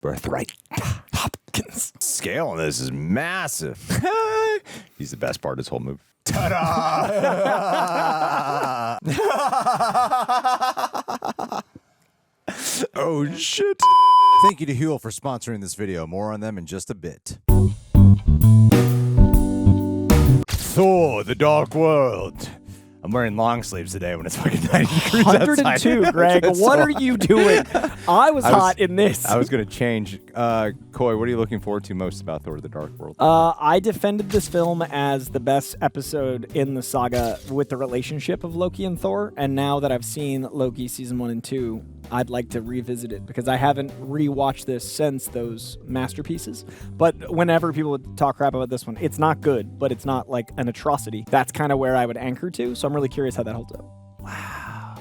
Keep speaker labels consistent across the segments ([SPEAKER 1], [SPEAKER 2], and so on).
[SPEAKER 1] Birthright. Hopkins. Scale on this is massive. He's the best part of this whole movie. Ta-da! Oh, shit.
[SPEAKER 2] Thank you to HUEL for sponsoring this video. More on them in just a bit.
[SPEAKER 1] Thor The Dark World. I'm wearing long sleeves today when it's fucking 90 degrees outside.
[SPEAKER 3] 102, Greg. What are you doing? I was hot in this.
[SPEAKER 1] I was going to change. Coy, what are you looking forward to most about Thor The Dark World?
[SPEAKER 3] I defended this film as the best episode in the saga with the relationship of Loki and Thor, and now that I've seen Loki season 1 and 2, I'd like to revisit it because I haven't rewatched this since those masterpieces. But whenever people would talk crap about this one, it's not good, but it's not like an atrocity. That's kind of where I would anchor to, so I'm really curious how that holds up.
[SPEAKER 1] Wow.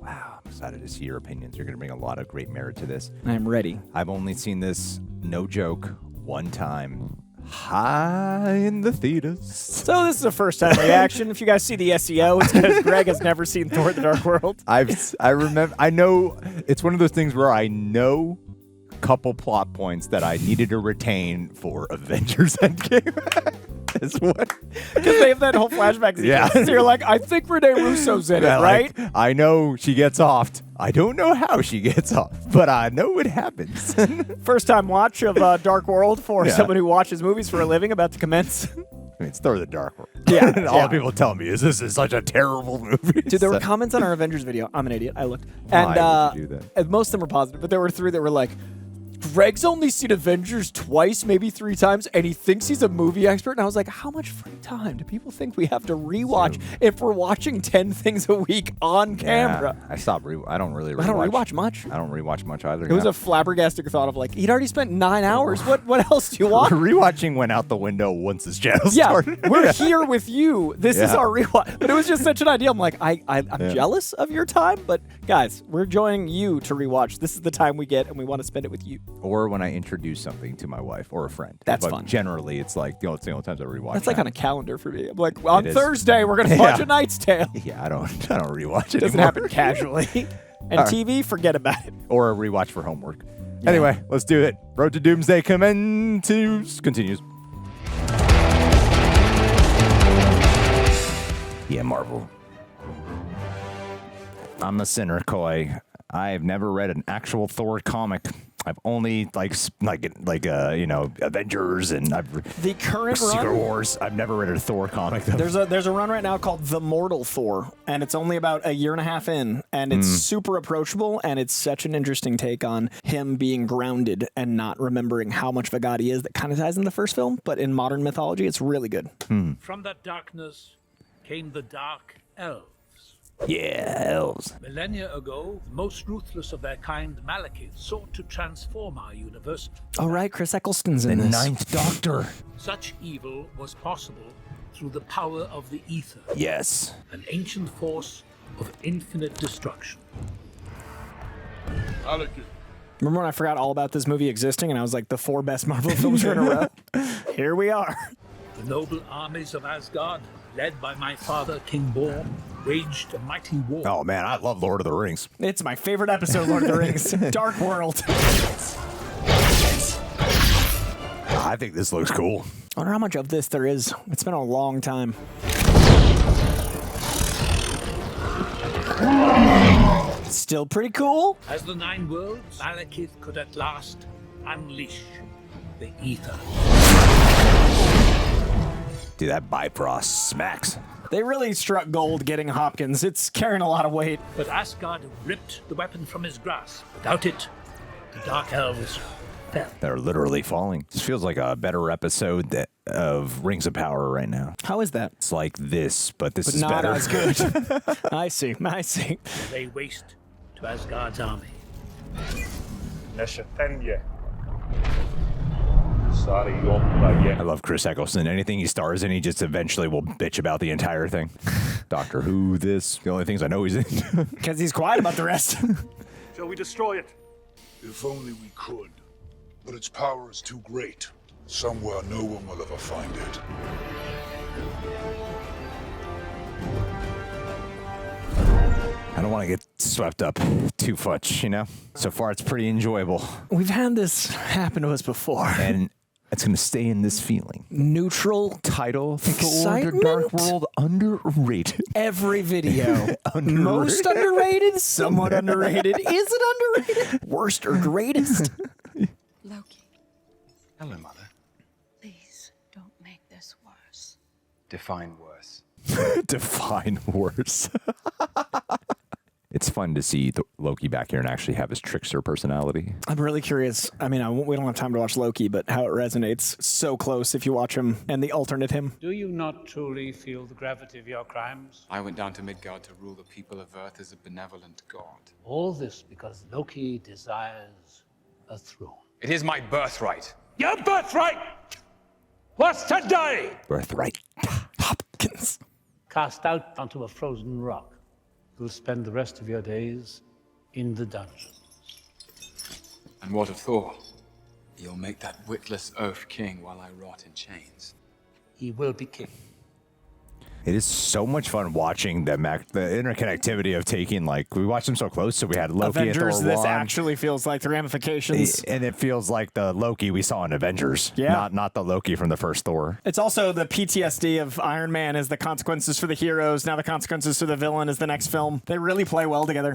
[SPEAKER 1] I'm excited to see your opinions. You're going to bring a lot of great merit to this.
[SPEAKER 3] I'm ready.
[SPEAKER 1] I've only seen this, no joke, one time. High in the theaters.
[SPEAKER 3] So this is a first-time reaction. If you guys see the SEO, it's because Greg has never seen Thor: The Dark World.
[SPEAKER 1] I know it's one of those things where I know a couple plot points that I needed to retain for Avengers Endgame. Is what?
[SPEAKER 3] Because they have that whole flashback sequence.
[SPEAKER 1] Yeah.
[SPEAKER 3] So you're like, I think Renee Russo's in it, right?
[SPEAKER 1] Like, I know she gets offed. I don't know how she gets off, but I know it happens.
[SPEAKER 3] First time watch of Dark World for someone who watches movies for a living, about to commence.
[SPEAKER 1] I mean, it's Thor the Dark World.
[SPEAKER 3] Yeah.
[SPEAKER 1] And all people tell me is this is such a terrible movie.
[SPEAKER 3] Dude, there were comments on our Avengers video. I'm an idiot. I looked.
[SPEAKER 1] Why would you do that?
[SPEAKER 3] And most of them were positive, but there were 3 that were like, Greg's only seen Avengers twice, maybe 3 times, and he thinks he's a movie expert. And I was like, how much free time do people think we have to rewatch if we're watching 10 things a week on camera?
[SPEAKER 1] I stopped. I don't really rewatch.
[SPEAKER 3] I don't rewatch much.
[SPEAKER 1] I don't rewatch much either.
[SPEAKER 3] It was a flabbergasting thought of like, he'd already spent 9 hours. What else do you want?
[SPEAKER 1] Rewatching went out the window once this channel started.
[SPEAKER 3] We're here with you. This is our rewatch. But it was just such an idea. I'm like, I'm jealous of your time, but guys, we're joining you to rewatch. This is the time we get, and we want to spend it with you.
[SPEAKER 1] Or when I introduce something to my wife or a friend.
[SPEAKER 3] That's
[SPEAKER 1] but
[SPEAKER 3] fun.
[SPEAKER 1] Generally, it's like the only times I rewatch.
[SPEAKER 3] That's like on a calendar for me. I'm like, on Thursday, we're going to watch A Knight's Tale.
[SPEAKER 1] Yeah, I don't rewatch it.
[SPEAKER 3] Doesn't happen casually. And TV, forget about it.
[SPEAKER 1] Or a rewatch for homework. Yeah. Anyway, let's do it. Road to Doomsday continues. Yeah, Marvel. I'm a sinner, Coy. I've never read an actual Thor comic. I've only Avengers and
[SPEAKER 3] the current
[SPEAKER 1] Secret
[SPEAKER 3] run.
[SPEAKER 1] Wars. I've never read a Thor comic though.
[SPEAKER 3] There's a run right now called The Mortal Thor, and it's only about a year and a half in, and it's super approachable, and it's such an interesting take on him being grounded and not remembering how much of a god he is. That kind of ties in the first film, but in modern mythology, it's really good.
[SPEAKER 4] From that darkness came the Dark Elves.
[SPEAKER 1] Yeah, elves.
[SPEAKER 4] Millennia ago, the most ruthless of their kind, Malekith, sought to transform our universe.
[SPEAKER 3] Oh, right, Chris Eccleston's in this.
[SPEAKER 1] Ninth Doctor.
[SPEAKER 4] Such evil was possible through the power of the Aether,
[SPEAKER 1] Yes.
[SPEAKER 4] an ancient force of infinite destruction.
[SPEAKER 3] Remember when I forgot all about this movie existing, and I was like, the 4 best Marvel films are in a row? Here we are.
[SPEAKER 4] The noble armies of Asgard, led by my father, King Bor, waged a mighty war.
[SPEAKER 1] Oh man, I love Lord of the Rings.
[SPEAKER 3] It's my favorite episode, Lord of the Rings. Dark World.
[SPEAKER 1] I think this looks cool.
[SPEAKER 3] I wonder how much of this there is. It's been a long time. Still pretty cool.
[SPEAKER 4] As the 9 worlds, Malekith could at last unleash the Aether.
[SPEAKER 1] Dude, that Bifrost smacks.
[SPEAKER 3] They really struck gold getting Hopkins. It's carrying a lot of weight.
[SPEAKER 4] But Asgard ripped the weapon from his grasp. Without it, the Dark Elves fell.
[SPEAKER 1] They're literally falling. This feels like a better episode of Rings of Power right now.
[SPEAKER 3] How is that?
[SPEAKER 1] It's like this, but this is
[SPEAKER 3] not
[SPEAKER 1] better.
[SPEAKER 3] as good. I see.
[SPEAKER 4] Lay waste to Asgard's army.
[SPEAKER 1] I love Chris Eccleston. Anything he stars in, he just eventually will bitch about the entire thing. Doctor Who, this. The only things I know he's in.
[SPEAKER 3] Because he's quiet about the rest.
[SPEAKER 5] Shall we destroy it?
[SPEAKER 6] If only we could. But its power is too great. Somewhere no one will ever find it.
[SPEAKER 1] I don't want to get swept up too much, you know? So far, it's pretty enjoyable.
[SPEAKER 3] We've had this happen to us before.
[SPEAKER 1] And it's going to stay in this feeling.
[SPEAKER 3] Neutral
[SPEAKER 1] Title, Thor
[SPEAKER 3] excitement.
[SPEAKER 1] The Dark World, underrated.
[SPEAKER 3] Every video. Most underrated, somewhat underrated. Is it underrated? Worst or greatest?
[SPEAKER 7] Loki,
[SPEAKER 8] Hello, Mother.
[SPEAKER 7] please don't make this worse.
[SPEAKER 8] Define worse.
[SPEAKER 1] Define worse. It's fun to see Loki back here and actually have his trickster personality.
[SPEAKER 3] I'm really curious. I mean, we don't have time to watch Loki, but how it resonates so close if you watch him and the alternate him.
[SPEAKER 4] Do you not truly feel the gravity of your crimes?
[SPEAKER 8] I went down to Midgard to rule the people of Earth as a benevolent god.
[SPEAKER 4] All this because Loki desires a throne.
[SPEAKER 8] It is my birthright.
[SPEAKER 4] Your birthright was to die!
[SPEAKER 1] Birthright.
[SPEAKER 3] Hopkins.
[SPEAKER 4] Cast out onto a frozen rock. You'll spend the rest of your days in the dungeon.
[SPEAKER 8] And what of Thor? You'll make that witless oaf king while I rot in chains.
[SPEAKER 4] He will be king.
[SPEAKER 1] It is so much fun watching the interconnectivity of taking, like, we watched them so close, so we had Loki
[SPEAKER 3] Avengers,
[SPEAKER 1] and Thor
[SPEAKER 3] this
[SPEAKER 1] 1.
[SPEAKER 3] actually feels like the ramifications.
[SPEAKER 1] And it feels like the Loki we saw in Avengers.
[SPEAKER 3] Yeah.
[SPEAKER 1] Not the Loki from the first Thor.
[SPEAKER 3] It's also the PTSD of Iron Man is the consequences for the heroes. Now the consequences for the villain is the next film. They really play well together.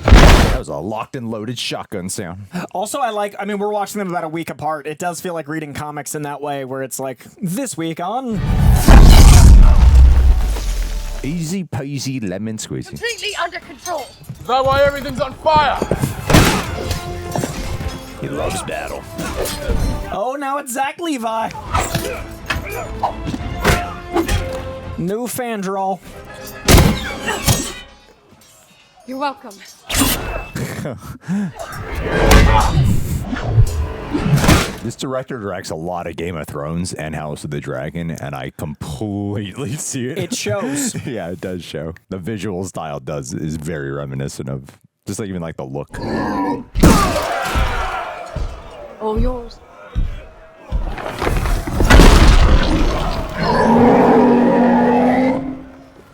[SPEAKER 1] That was a locked and loaded shotgun sound.
[SPEAKER 3] Also, I mean, we're watching them about a week apart. It does feel like reading comics in that way, where it's like, this week on...
[SPEAKER 1] Easy peasy lemon squeezy.
[SPEAKER 7] Completely under control.
[SPEAKER 8] Is that why everything's on fire?
[SPEAKER 1] He loves battle.
[SPEAKER 3] Oh, now it's Zach Levi. New Fandral.
[SPEAKER 7] You're welcome.
[SPEAKER 1] This director directs a lot of Game of Thrones and House of the Dragon, and I completely see it.
[SPEAKER 3] It shows.
[SPEAKER 1] Yeah, it does show. The visual style is very reminiscent of just like even like the look.
[SPEAKER 7] All yours.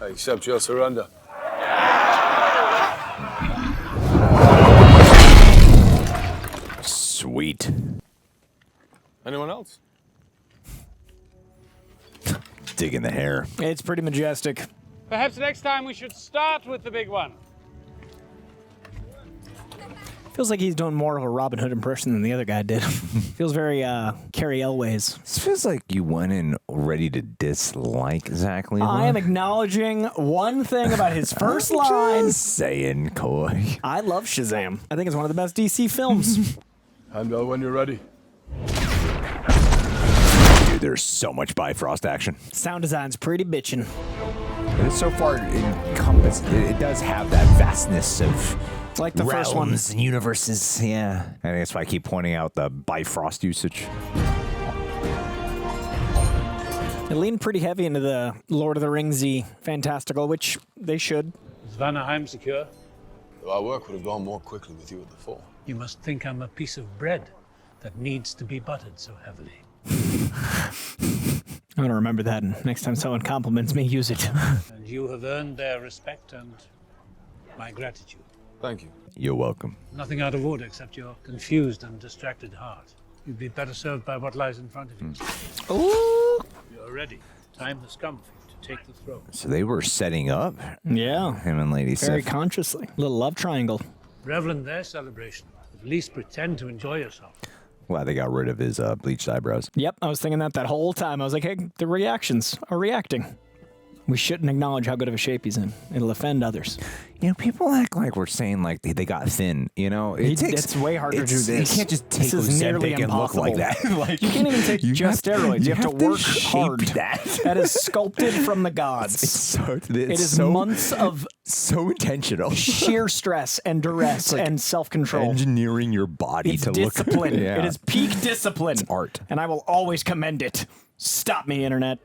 [SPEAKER 9] I accept your surrender.
[SPEAKER 1] Sweet.
[SPEAKER 9] Anyone else?
[SPEAKER 1] Digging the hair.
[SPEAKER 3] It's pretty majestic.
[SPEAKER 10] Perhaps next time we should start with the big one.
[SPEAKER 3] Feels like he's doing more of a Robin Hood impression than the other guy did. Feels very Carrie Elways.
[SPEAKER 1] This feels like you went in ready to dislike Zach Levi.
[SPEAKER 3] I am acknowledging one thing about his first line.
[SPEAKER 1] Just saying, Coy.
[SPEAKER 3] I love Shazam. I think it's one of the best DC films.
[SPEAKER 9] Handbell when you're ready.
[SPEAKER 1] Dude, there's so much Bifrost action.
[SPEAKER 3] Sound design's pretty bitchin'.
[SPEAKER 1] It's so far encompassed. It does have that vastness of
[SPEAKER 3] Like the first one.
[SPEAKER 1] realms and universes. Yeah. I think that's why I keep pointing out the Bifrost usage.
[SPEAKER 3] It leaned pretty heavy into the Lord of the Ringsy fantastical, which they should.
[SPEAKER 4] Is Vanaheim secure?
[SPEAKER 9] Our work would have gone more quickly with you at the fore.
[SPEAKER 4] You must think I'm a piece of bread that needs to be buttered so heavily.
[SPEAKER 3] I'm gonna remember that, and next time someone compliments me, use it.
[SPEAKER 4] And you have earned their respect and my gratitude.
[SPEAKER 9] Thank you.
[SPEAKER 1] You're welcome.
[SPEAKER 4] Nothing out of order except your confused and distracted heart. You'd be better served by what lies in front of you.
[SPEAKER 3] Ooh.
[SPEAKER 4] You're ready. Time has come for you to take the throne.
[SPEAKER 1] So they were setting up
[SPEAKER 3] Yeah.
[SPEAKER 1] him and Lady
[SPEAKER 3] Very
[SPEAKER 1] Sif.
[SPEAKER 3] consciously. Little love triangle.
[SPEAKER 4] Revel in their celebration. At least pretend to enjoy yourself.
[SPEAKER 1] Glad they got rid of his bleached eyebrows.
[SPEAKER 3] Yep, I was thinking that whole time. I was like, hey, the reactions are reacting. We shouldn't acknowledge how good of a shape he's in. It'll offend others.
[SPEAKER 1] You know, people act like we're saying like they got thin. You know,
[SPEAKER 3] It's way harder to do this.
[SPEAKER 1] You can't just take
[SPEAKER 3] This is nearly
[SPEAKER 1] Ozempic and look like that. Like,
[SPEAKER 3] You can't even take just steroids. You have to work hard.
[SPEAKER 1] That.
[SPEAKER 3] That is sculpted from the gods.
[SPEAKER 1] It
[SPEAKER 3] It is
[SPEAKER 1] so,
[SPEAKER 3] months of
[SPEAKER 1] so intentional.
[SPEAKER 3] sheer stress and duress and self-control.
[SPEAKER 1] Engineering your body
[SPEAKER 3] It's
[SPEAKER 1] to
[SPEAKER 3] discipline.
[SPEAKER 1] look. Yeah.
[SPEAKER 3] It is peak discipline.
[SPEAKER 1] It's art.
[SPEAKER 3] And I will always commend it. Stop me, Internet.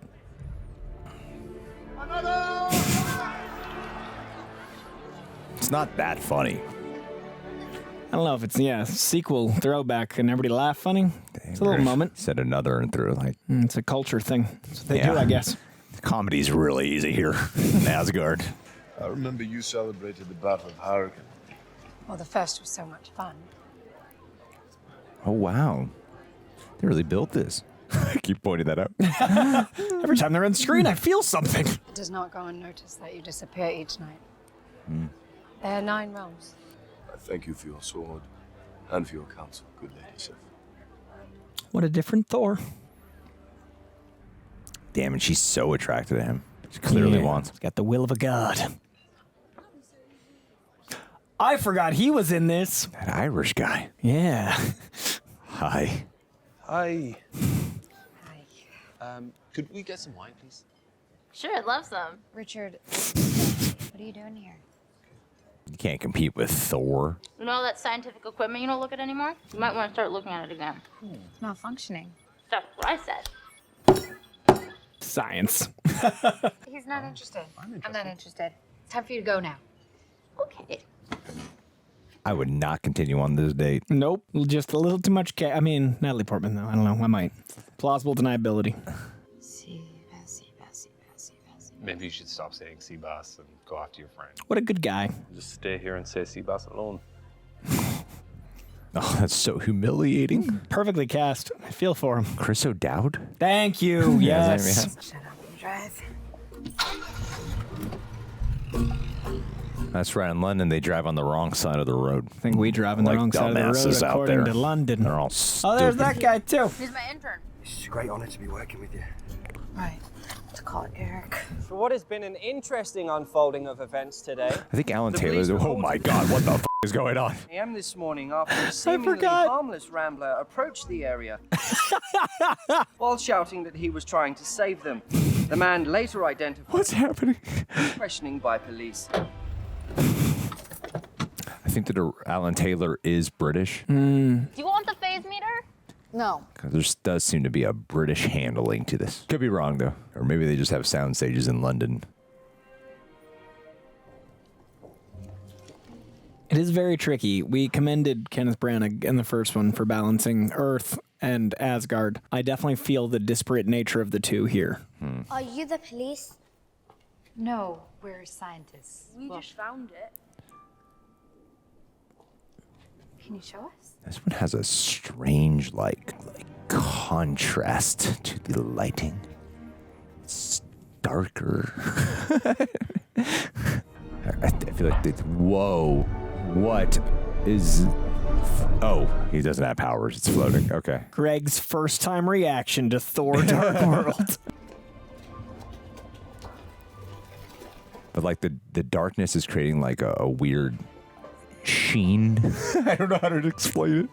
[SPEAKER 1] It's not that funny.
[SPEAKER 3] I don't know if it's, sequel throwback and everybody laugh funny. It's a little moment.
[SPEAKER 1] Said another and through like
[SPEAKER 3] It's a culture thing. That's what they do,
[SPEAKER 1] Yeah.
[SPEAKER 3] I guess.
[SPEAKER 1] comedy's really easy here in Asgard.
[SPEAKER 9] I remember you celebrated the Battle of Harrigan.
[SPEAKER 7] Well, the first was so much fun.
[SPEAKER 1] Oh, wow. They really built this. I keep pointing that out.
[SPEAKER 3] Every time they're on screen, I feel something.
[SPEAKER 7] It does not go unnoticed that you disappear each night. There are 9 realms.
[SPEAKER 9] I thank you for your sword and for your counsel, good Lady Sif.
[SPEAKER 3] What a different Thor.
[SPEAKER 1] Damn, and she's so attracted to him. She clearly wants.
[SPEAKER 3] He's got the will of a god. I forgot he was in this.
[SPEAKER 1] That Irish guy.
[SPEAKER 3] Yeah.
[SPEAKER 1] Hi.
[SPEAKER 9] Hi.
[SPEAKER 7] Hi.
[SPEAKER 8] Could we get some wine, please?
[SPEAKER 11] Sure, I'd love some.
[SPEAKER 7] Richard, what are you doing here?
[SPEAKER 1] You can't compete with Thor.
[SPEAKER 11] You know all that scientific equipment you don't look at anymore? You might want to start looking at it again.
[SPEAKER 7] It's not functioning.
[SPEAKER 11] That's what I said.
[SPEAKER 3] Science.
[SPEAKER 7] He's not interested. I'm not interested. It's time for you to go now.
[SPEAKER 11] Okay.
[SPEAKER 1] I would not continue on this date.
[SPEAKER 3] Nope. Just a little too much I mean, Natalie Portman, though. I don't know. I might. Plausible deniability.
[SPEAKER 12] Maybe you should stop saying Seabass and go after your friend.
[SPEAKER 3] What a good guy.
[SPEAKER 12] Just stay here and say Seabass alone.
[SPEAKER 1] Oh, that's so humiliating.
[SPEAKER 3] Perfectly cast. I feel for him.
[SPEAKER 1] Chris O'Dowd?
[SPEAKER 3] Thank you. Yes.
[SPEAKER 7] Shut up and drive.
[SPEAKER 1] That's right. In London, they drive on the wrong side of the road.
[SPEAKER 3] I think we drive on the wrong side of the
[SPEAKER 1] dumbasses
[SPEAKER 3] road,
[SPEAKER 1] out
[SPEAKER 3] according
[SPEAKER 1] there.
[SPEAKER 3] to London.
[SPEAKER 1] They're all
[SPEAKER 3] Oh, there's
[SPEAKER 1] stupid.
[SPEAKER 3] that guy, too.
[SPEAKER 11] He's my intern.
[SPEAKER 13] It's a great honor to be working with you.
[SPEAKER 7] Right. Let's call it Eric.
[SPEAKER 14] For what has been an interesting unfolding of events today.
[SPEAKER 1] I think Alan
[SPEAKER 14] the
[SPEAKER 1] Taylor's.
[SPEAKER 14] police
[SPEAKER 1] Oh my God! What the f is going on?
[SPEAKER 14] AM this morning after a seemingly harmless rambler approached the area while shouting that he was trying to save them. The man later identified.
[SPEAKER 1] What's happening?
[SPEAKER 14] Questioning by police.
[SPEAKER 1] I think that Alan Taylor is British.
[SPEAKER 11] Do you want the phase meter?
[SPEAKER 7] No.
[SPEAKER 1] 'Cause there does seem to be a British handling to this. Could be wrong though, or maybe they just have sound stages in London.
[SPEAKER 3] It is very tricky. We commended Kenneth Branagh in the first one for balancing Earth and Asgard. I definitely feel the disparate nature of the two here.
[SPEAKER 15] Are you the police?
[SPEAKER 7] No, we're scientists.
[SPEAKER 15] We just found it.
[SPEAKER 7] Can you show us?
[SPEAKER 1] This one has a strange, like contrast to the lighting. It's darker. I feel like whoa, what is? Oh, he doesn't have powers. It's floating. Okay.
[SPEAKER 3] Greg's first time reaction to Thor: Dark World.
[SPEAKER 1] But like the darkness is creating like a weird sheen. I don't know how to explain it.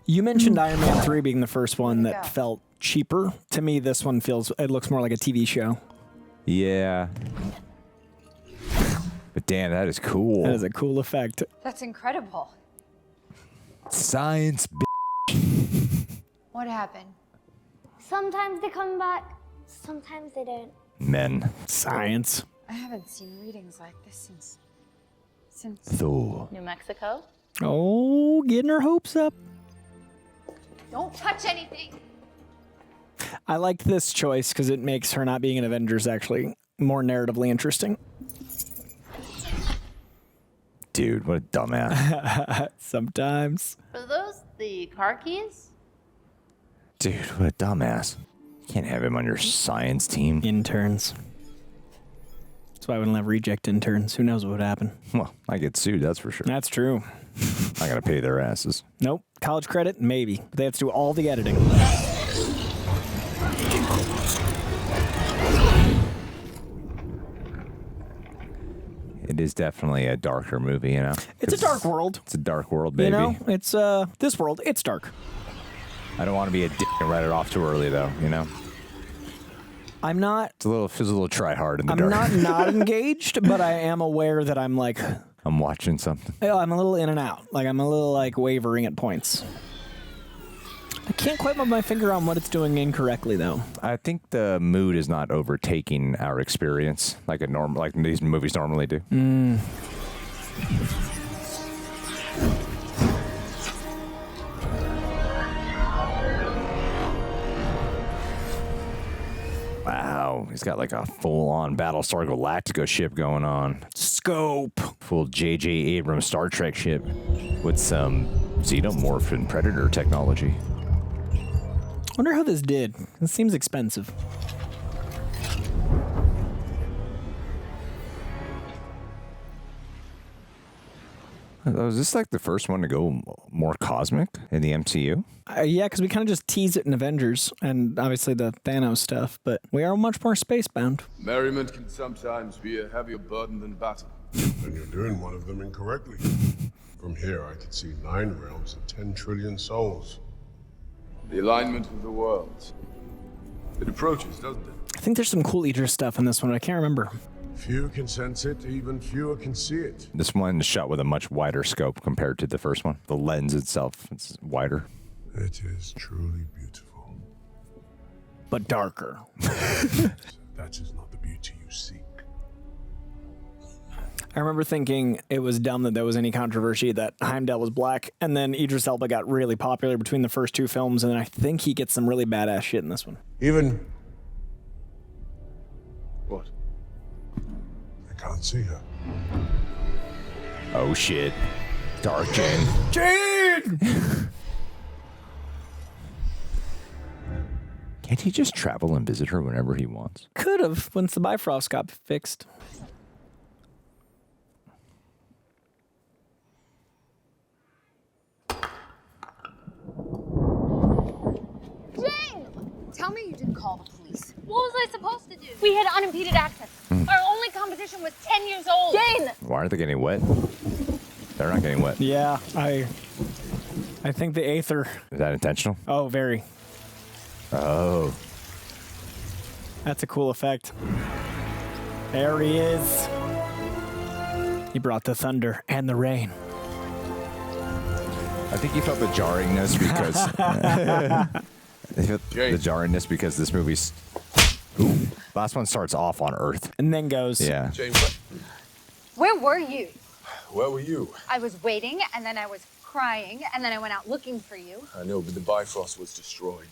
[SPEAKER 3] You mentioned Iron Man 3 being the first one that felt cheaper. To me, this one it looks more like a TV show.
[SPEAKER 1] Yeah. But damn, that is cool.
[SPEAKER 3] That is a cool effect.
[SPEAKER 7] That's incredible.
[SPEAKER 1] Science,
[SPEAKER 7] What happened?
[SPEAKER 15] Sometimes they come back, sometimes they don't.
[SPEAKER 1] men.
[SPEAKER 3] Science.
[SPEAKER 7] I haven't seen readings like this since
[SPEAKER 1] Thor.
[SPEAKER 11] New Mexico?
[SPEAKER 3] Oh, getting her hopes up.
[SPEAKER 7] Don't touch anything.
[SPEAKER 3] I like this choice because it makes her not being an Avengers actually more narratively interesting.
[SPEAKER 1] Dude, what a dumbass.
[SPEAKER 3] Sometimes.
[SPEAKER 11] Are those the car keys?
[SPEAKER 1] Dude, what a dumbass. You can't have him on your science team.
[SPEAKER 3] Interns. That's why we don't have reject interns. Who knows what would happen?
[SPEAKER 1] Well, I get sued, that's for sure.
[SPEAKER 3] That's true.
[SPEAKER 1] I gotta pay their asses.
[SPEAKER 3] Nope. College credit? Maybe. But they have to do all the editing.
[SPEAKER 1] It is definitely a darker movie, you know?
[SPEAKER 3] It's a dark world.
[SPEAKER 1] It's a dark world, baby.
[SPEAKER 3] You know, it's this world, it's dark.
[SPEAKER 1] I don't want to be a dick and write it off too early, though, you know?
[SPEAKER 3] I'm not...
[SPEAKER 1] Feels a little try hard in the
[SPEAKER 3] I'm
[SPEAKER 1] dark.
[SPEAKER 3] not engaged, but I am aware that I'm like...
[SPEAKER 1] I'm watching something.
[SPEAKER 3] I'm a little in and out. Like, I'm a little, like, wavering at points. I can't quite put my finger on what it's doing incorrectly, though.
[SPEAKER 1] I think the mood is not overtaking our experience like these movies normally do. Wow, He's got like a full-on Battlestar Galactica ship going on.
[SPEAKER 3] Scope.
[SPEAKER 1] Full J.J. Abrams Star Trek ship with some xenomorph and predator technology.
[SPEAKER 3] Wonder how this did. It seems expensive.
[SPEAKER 1] Was this like the first one to go more cosmic in the MCU?
[SPEAKER 3] Yeah, because we kind of just tease it in Avengers and obviously the Thanos stuff, but we are much more spacebound.
[SPEAKER 9] Merriment can sometimes be a heavier burden than battle.
[SPEAKER 6] And you're doing one of them incorrectly. From here, I could see 9 realms and 10 trillion souls.
[SPEAKER 9] The alignment of the worlds. It approaches, doesn't it?
[SPEAKER 3] I think there's some cool Aether stuff in this one. I can't remember.
[SPEAKER 6] Few can sense it, even fewer can see it.
[SPEAKER 1] This one is shot with a much wider scope compared to the first one. The lens itself is wider.
[SPEAKER 6] It is truly beautiful.
[SPEAKER 3] But darker.
[SPEAKER 6] That is not the beauty you seek.
[SPEAKER 3] I remember thinking it was dumb that there was any controversy that Heimdall was black, and then Idris Elba got really popular between the first 2 films, and then I think he gets some really badass shit in this one.
[SPEAKER 6] Even...
[SPEAKER 9] What?
[SPEAKER 6] I can't see her.
[SPEAKER 1] Oh shit. Dark Jane.
[SPEAKER 3] Jane!
[SPEAKER 1] Can't he just travel and visit her whenever he wants?
[SPEAKER 3] Could have, once the Bifrost got fixed.
[SPEAKER 15] Jane!
[SPEAKER 7] Tell me you didn't call the police.
[SPEAKER 15] What was I supposed to do? We had unimpeded access. Our only competition was 10 years old. Jane!
[SPEAKER 1] Why aren't they getting wet? They're not getting wet.
[SPEAKER 3] Yeah, I think the Aether.
[SPEAKER 1] Is that intentional?
[SPEAKER 3] Oh, very.
[SPEAKER 1] Oh.
[SPEAKER 3] That's a cool effect. There he is. He brought the thunder and the rain.
[SPEAKER 1] I think he felt the jarringness because the jarringness because this movie's last one starts off on Earth
[SPEAKER 3] and then goes.
[SPEAKER 1] Yeah.
[SPEAKER 9] Jane,
[SPEAKER 7] Where were you?
[SPEAKER 9] where were you?
[SPEAKER 7] I was waiting, and then I was crying, and then I went out looking for you.
[SPEAKER 9] I know, but the Bifrost was destroyed.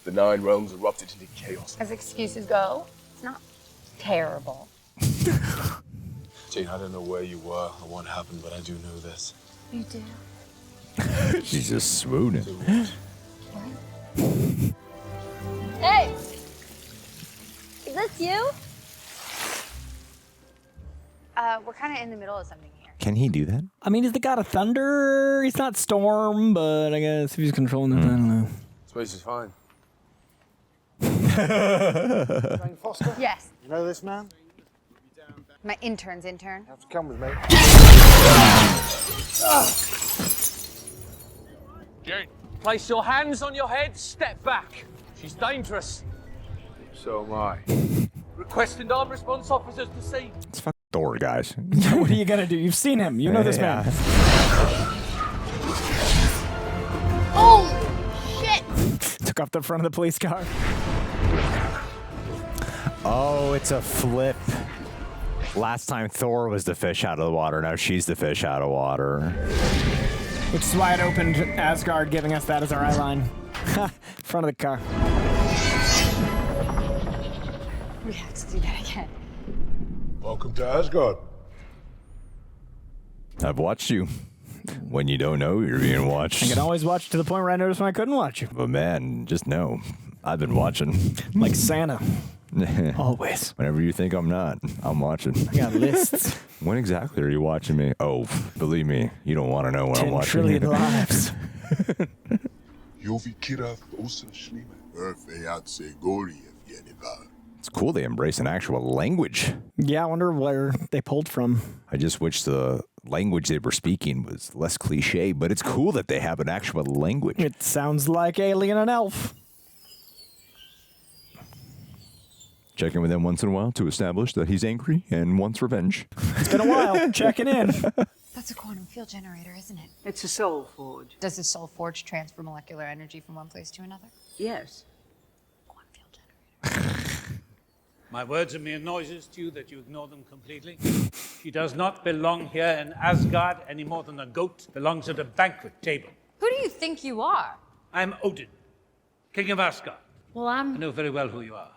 [SPEAKER 9] The 9 realms erupted into chaos.
[SPEAKER 7] As excuses go, it's not terrible.
[SPEAKER 9] Jane, I don't know where you were or what happened, but I do know this.
[SPEAKER 7] You do.
[SPEAKER 1] She's just swooning.
[SPEAKER 15] Hey! Is this you?
[SPEAKER 7] We're kind of in the middle of something here.
[SPEAKER 1] Can he do that?
[SPEAKER 3] I mean, he's the god of thunder. He's not Storm, but I guess if he's controlling it, I don't know.
[SPEAKER 9] Space is fine.
[SPEAKER 13] Jane Foster?
[SPEAKER 7] Yes.
[SPEAKER 13] You know this man?
[SPEAKER 7] My intern's intern.
[SPEAKER 13] You have to come with me.
[SPEAKER 10] Jane. Place your hands on your head, step back. She's dangerous.
[SPEAKER 9] So am I.
[SPEAKER 10] Requesting armed response officers to see.
[SPEAKER 1] It's fucking Thor, guys.
[SPEAKER 3] What are you gonna do? You've seen him. You know this man.
[SPEAKER 15] Oh, shit!
[SPEAKER 3] Took off the front of the police car.
[SPEAKER 1] Oh, it's a flip. Last time Thor was the fish out of the water. Now she's the fish out of water.
[SPEAKER 3] Which is why it opened Asgard, giving us that as our eye line. Front of the car.
[SPEAKER 7] We have to do that again.
[SPEAKER 6] Welcome to Asgard.
[SPEAKER 1] I've watched you. When you don't know, you're being watched.
[SPEAKER 3] I can always watch to the point where I noticed when I couldn't watch you.
[SPEAKER 1] But man, just know, I've been watching.
[SPEAKER 3] Like Santa. Always.
[SPEAKER 1] Whenever you think I'm not, I'm watching.
[SPEAKER 3] I got lists.
[SPEAKER 1] When exactly are you watching me? Oh, believe me, you don't want to know when I'm
[SPEAKER 3] 10
[SPEAKER 1] watching
[SPEAKER 3] trillion
[SPEAKER 1] you.
[SPEAKER 3] lives.
[SPEAKER 1] It's cool they embrace an actual language.
[SPEAKER 3] Yeah, I wonder where they pulled from.
[SPEAKER 1] I just wish the language they were speaking was less cliche, but it's cool that they have an actual language.
[SPEAKER 3] It sounds like Alien and Elf.
[SPEAKER 1] Check in with him once in a while to establish that he's angry and wants revenge.
[SPEAKER 3] It's been a while. Checking in.
[SPEAKER 7] That's a quantum field generator, isn't it?
[SPEAKER 14] It's a soul forge.
[SPEAKER 7] Does the soul forge transfer molecular energy from one place to another?
[SPEAKER 14] Yes.
[SPEAKER 7] Quantum field generator.
[SPEAKER 4] My words are mere noises to you that you ignore them completely. She does not belong here in Asgard any more than a goat belongs at a banquet table.
[SPEAKER 7] Who do you think you are?
[SPEAKER 4] I'm Odin, King of Asgard.
[SPEAKER 15] Well,
[SPEAKER 4] I know very well who you are.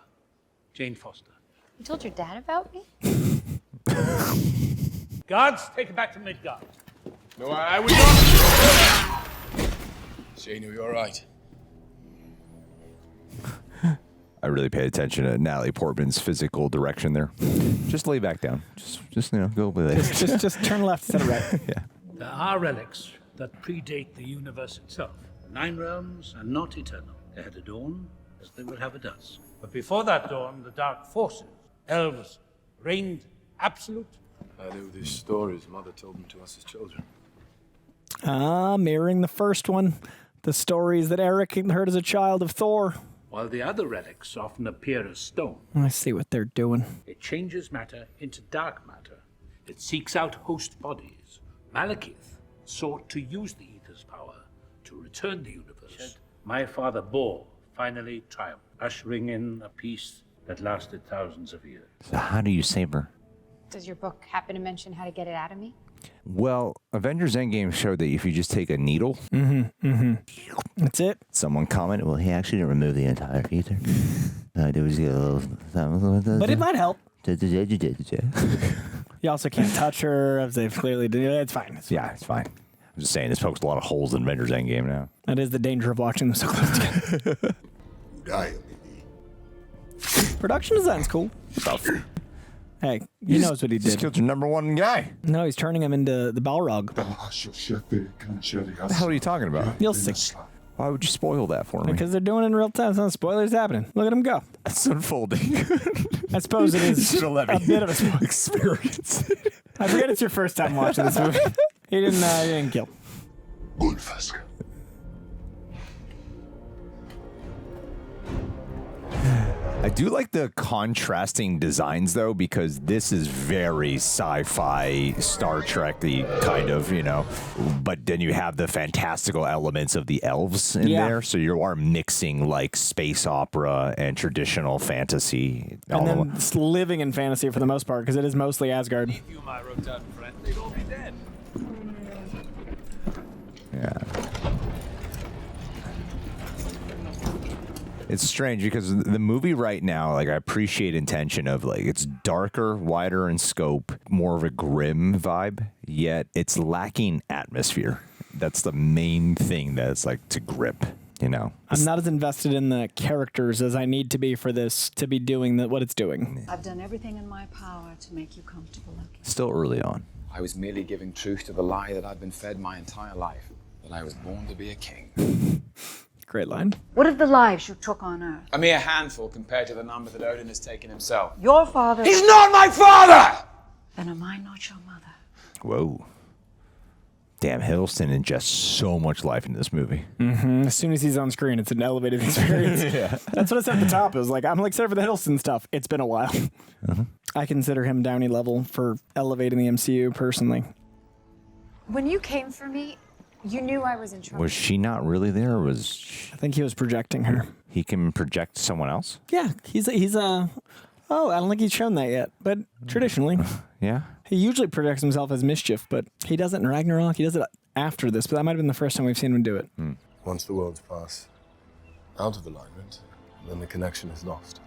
[SPEAKER 4] Jane Foster.
[SPEAKER 15] You told your dad about me?
[SPEAKER 4] Guards, take it back to Midgard.
[SPEAKER 9] No, I would not. Shane, are you all right?
[SPEAKER 1] I really paid attention to Natalie Portman's physical direction there. Just lay back down. Just go over there.
[SPEAKER 3] Just turn left instead of right.
[SPEAKER 1] Yeah.
[SPEAKER 4] There are relics that predate the universe itself. 9 realms are not eternal. They had a dawn, as they will have a dusk. But before that dawn, the dark forces, elves, reigned absolute.
[SPEAKER 9] I knew these stories. Mother told them to us as children.
[SPEAKER 3] Mirroring the first one. The stories that Eric heard as a child of Thor.
[SPEAKER 4] While the other relics often appear as stone.
[SPEAKER 3] I see what they're doing.
[SPEAKER 4] It changes matter into dark matter. It seeks out host bodies. Malekith sought to use the Aether's power to return the universe. My father Bor finally triumphed, ushering in a peace that lasted thousands of years.
[SPEAKER 1] So how do you save her?
[SPEAKER 15] Does your book happen to mention how to get it out of me?
[SPEAKER 1] Well, Avengers Endgame showed that if you just take a needle,
[SPEAKER 3] that's it.
[SPEAKER 1] Someone commented, well, he actually didn't remove the entire ether. There was a little...
[SPEAKER 3] But it might help. You also can't touch her, as they've clearly done. It's fine.
[SPEAKER 1] Yeah, it's fine. I'm just saying, this pokes a lot of holes in Avengers Endgame now.
[SPEAKER 3] That is the danger of watching them so close together. Production design's cool. Hey, he knows what he
[SPEAKER 1] Just
[SPEAKER 3] did.
[SPEAKER 1] killed your #1 guy.
[SPEAKER 3] No, he's turning him into the Balrog.
[SPEAKER 1] What the hell are you talking about?
[SPEAKER 3] You'll see.
[SPEAKER 1] Why would you spoil that for me?
[SPEAKER 3] Because they're doing it in real time. So spoilers happening. Look at him go.
[SPEAKER 1] It's unfolding.
[SPEAKER 3] I suppose it is
[SPEAKER 1] let me
[SPEAKER 3] a bit of a spoiler.
[SPEAKER 1] experience.
[SPEAKER 3] I forget it's your first time watching this movie. He didn't kill.
[SPEAKER 1] I do like the contrasting designs, though, because this is very sci-fi, Star Trek-y kind of, but then you have the fantastical elements of the elves in there, so you are mixing, like, space opera and traditional fantasy.
[SPEAKER 3] And then it's living in fantasy for the most part, because it is mostly Asgard.
[SPEAKER 10] If you my Rotad friend, they'd all be dead.
[SPEAKER 1] Yeah. It's strange because the movie right now, like, I appreciate intention of, like, it's darker, wider in scope, more of a grim vibe, yet it's lacking atmosphere. That's the main thing that it's like to grip, I'm
[SPEAKER 3] not as invested in the characters as I need to be for this to be doing what it's doing.
[SPEAKER 7] I've done everything in my power to make you comfortable, Loki.
[SPEAKER 1] Still early on.
[SPEAKER 8] I was merely giving truth to the lie that I'd been fed my entire life, that I was born to be a king.
[SPEAKER 3] Great line.
[SPEAKER 7] What of the lives you took on Earth?
[SPEAKER 8] A mere handful compared to the number that Odin has taken himself.
[SPEAKER 7] Your father...
[SPEAKER 8] He's not my father!
[SPEAKER 7] Then am I not your mother?
[SPEAKER 1] Whoa. Damn, Hiddleston ingests so much life in this movie.
[SPEAKER 3] As soon as he's on screen, it's an elevated experience.
[SPEAKER 1] Yeah.
[SPEAKER 3] That's what I said at the top. It was like, I'm excited for the Hiddleston stuff. It's been a while. I consider him Downey level for elevating the MCU personally.
[SPEAKER 15] When you came for me, you knew I was in trouble.
[SPEAKER 1] Was she not really there, or was...
[SPEAKER 3] I think he was projecting her.
[SPEAKER 1] He can project someone else?
[SPEAKER 3] Yeah, he's a... Oh, I don't think he's shown that yet, but traditionally.
[SPEAKER 1] Yeah?
[SPEAKER 3] He usually projects himself as mischief, but he does it in Ragnarok. He does it after this, but that might have been the first time we've seen him do it.
[SPEAKER 9] Once the worlds pass out of alignment, then the connection is lost.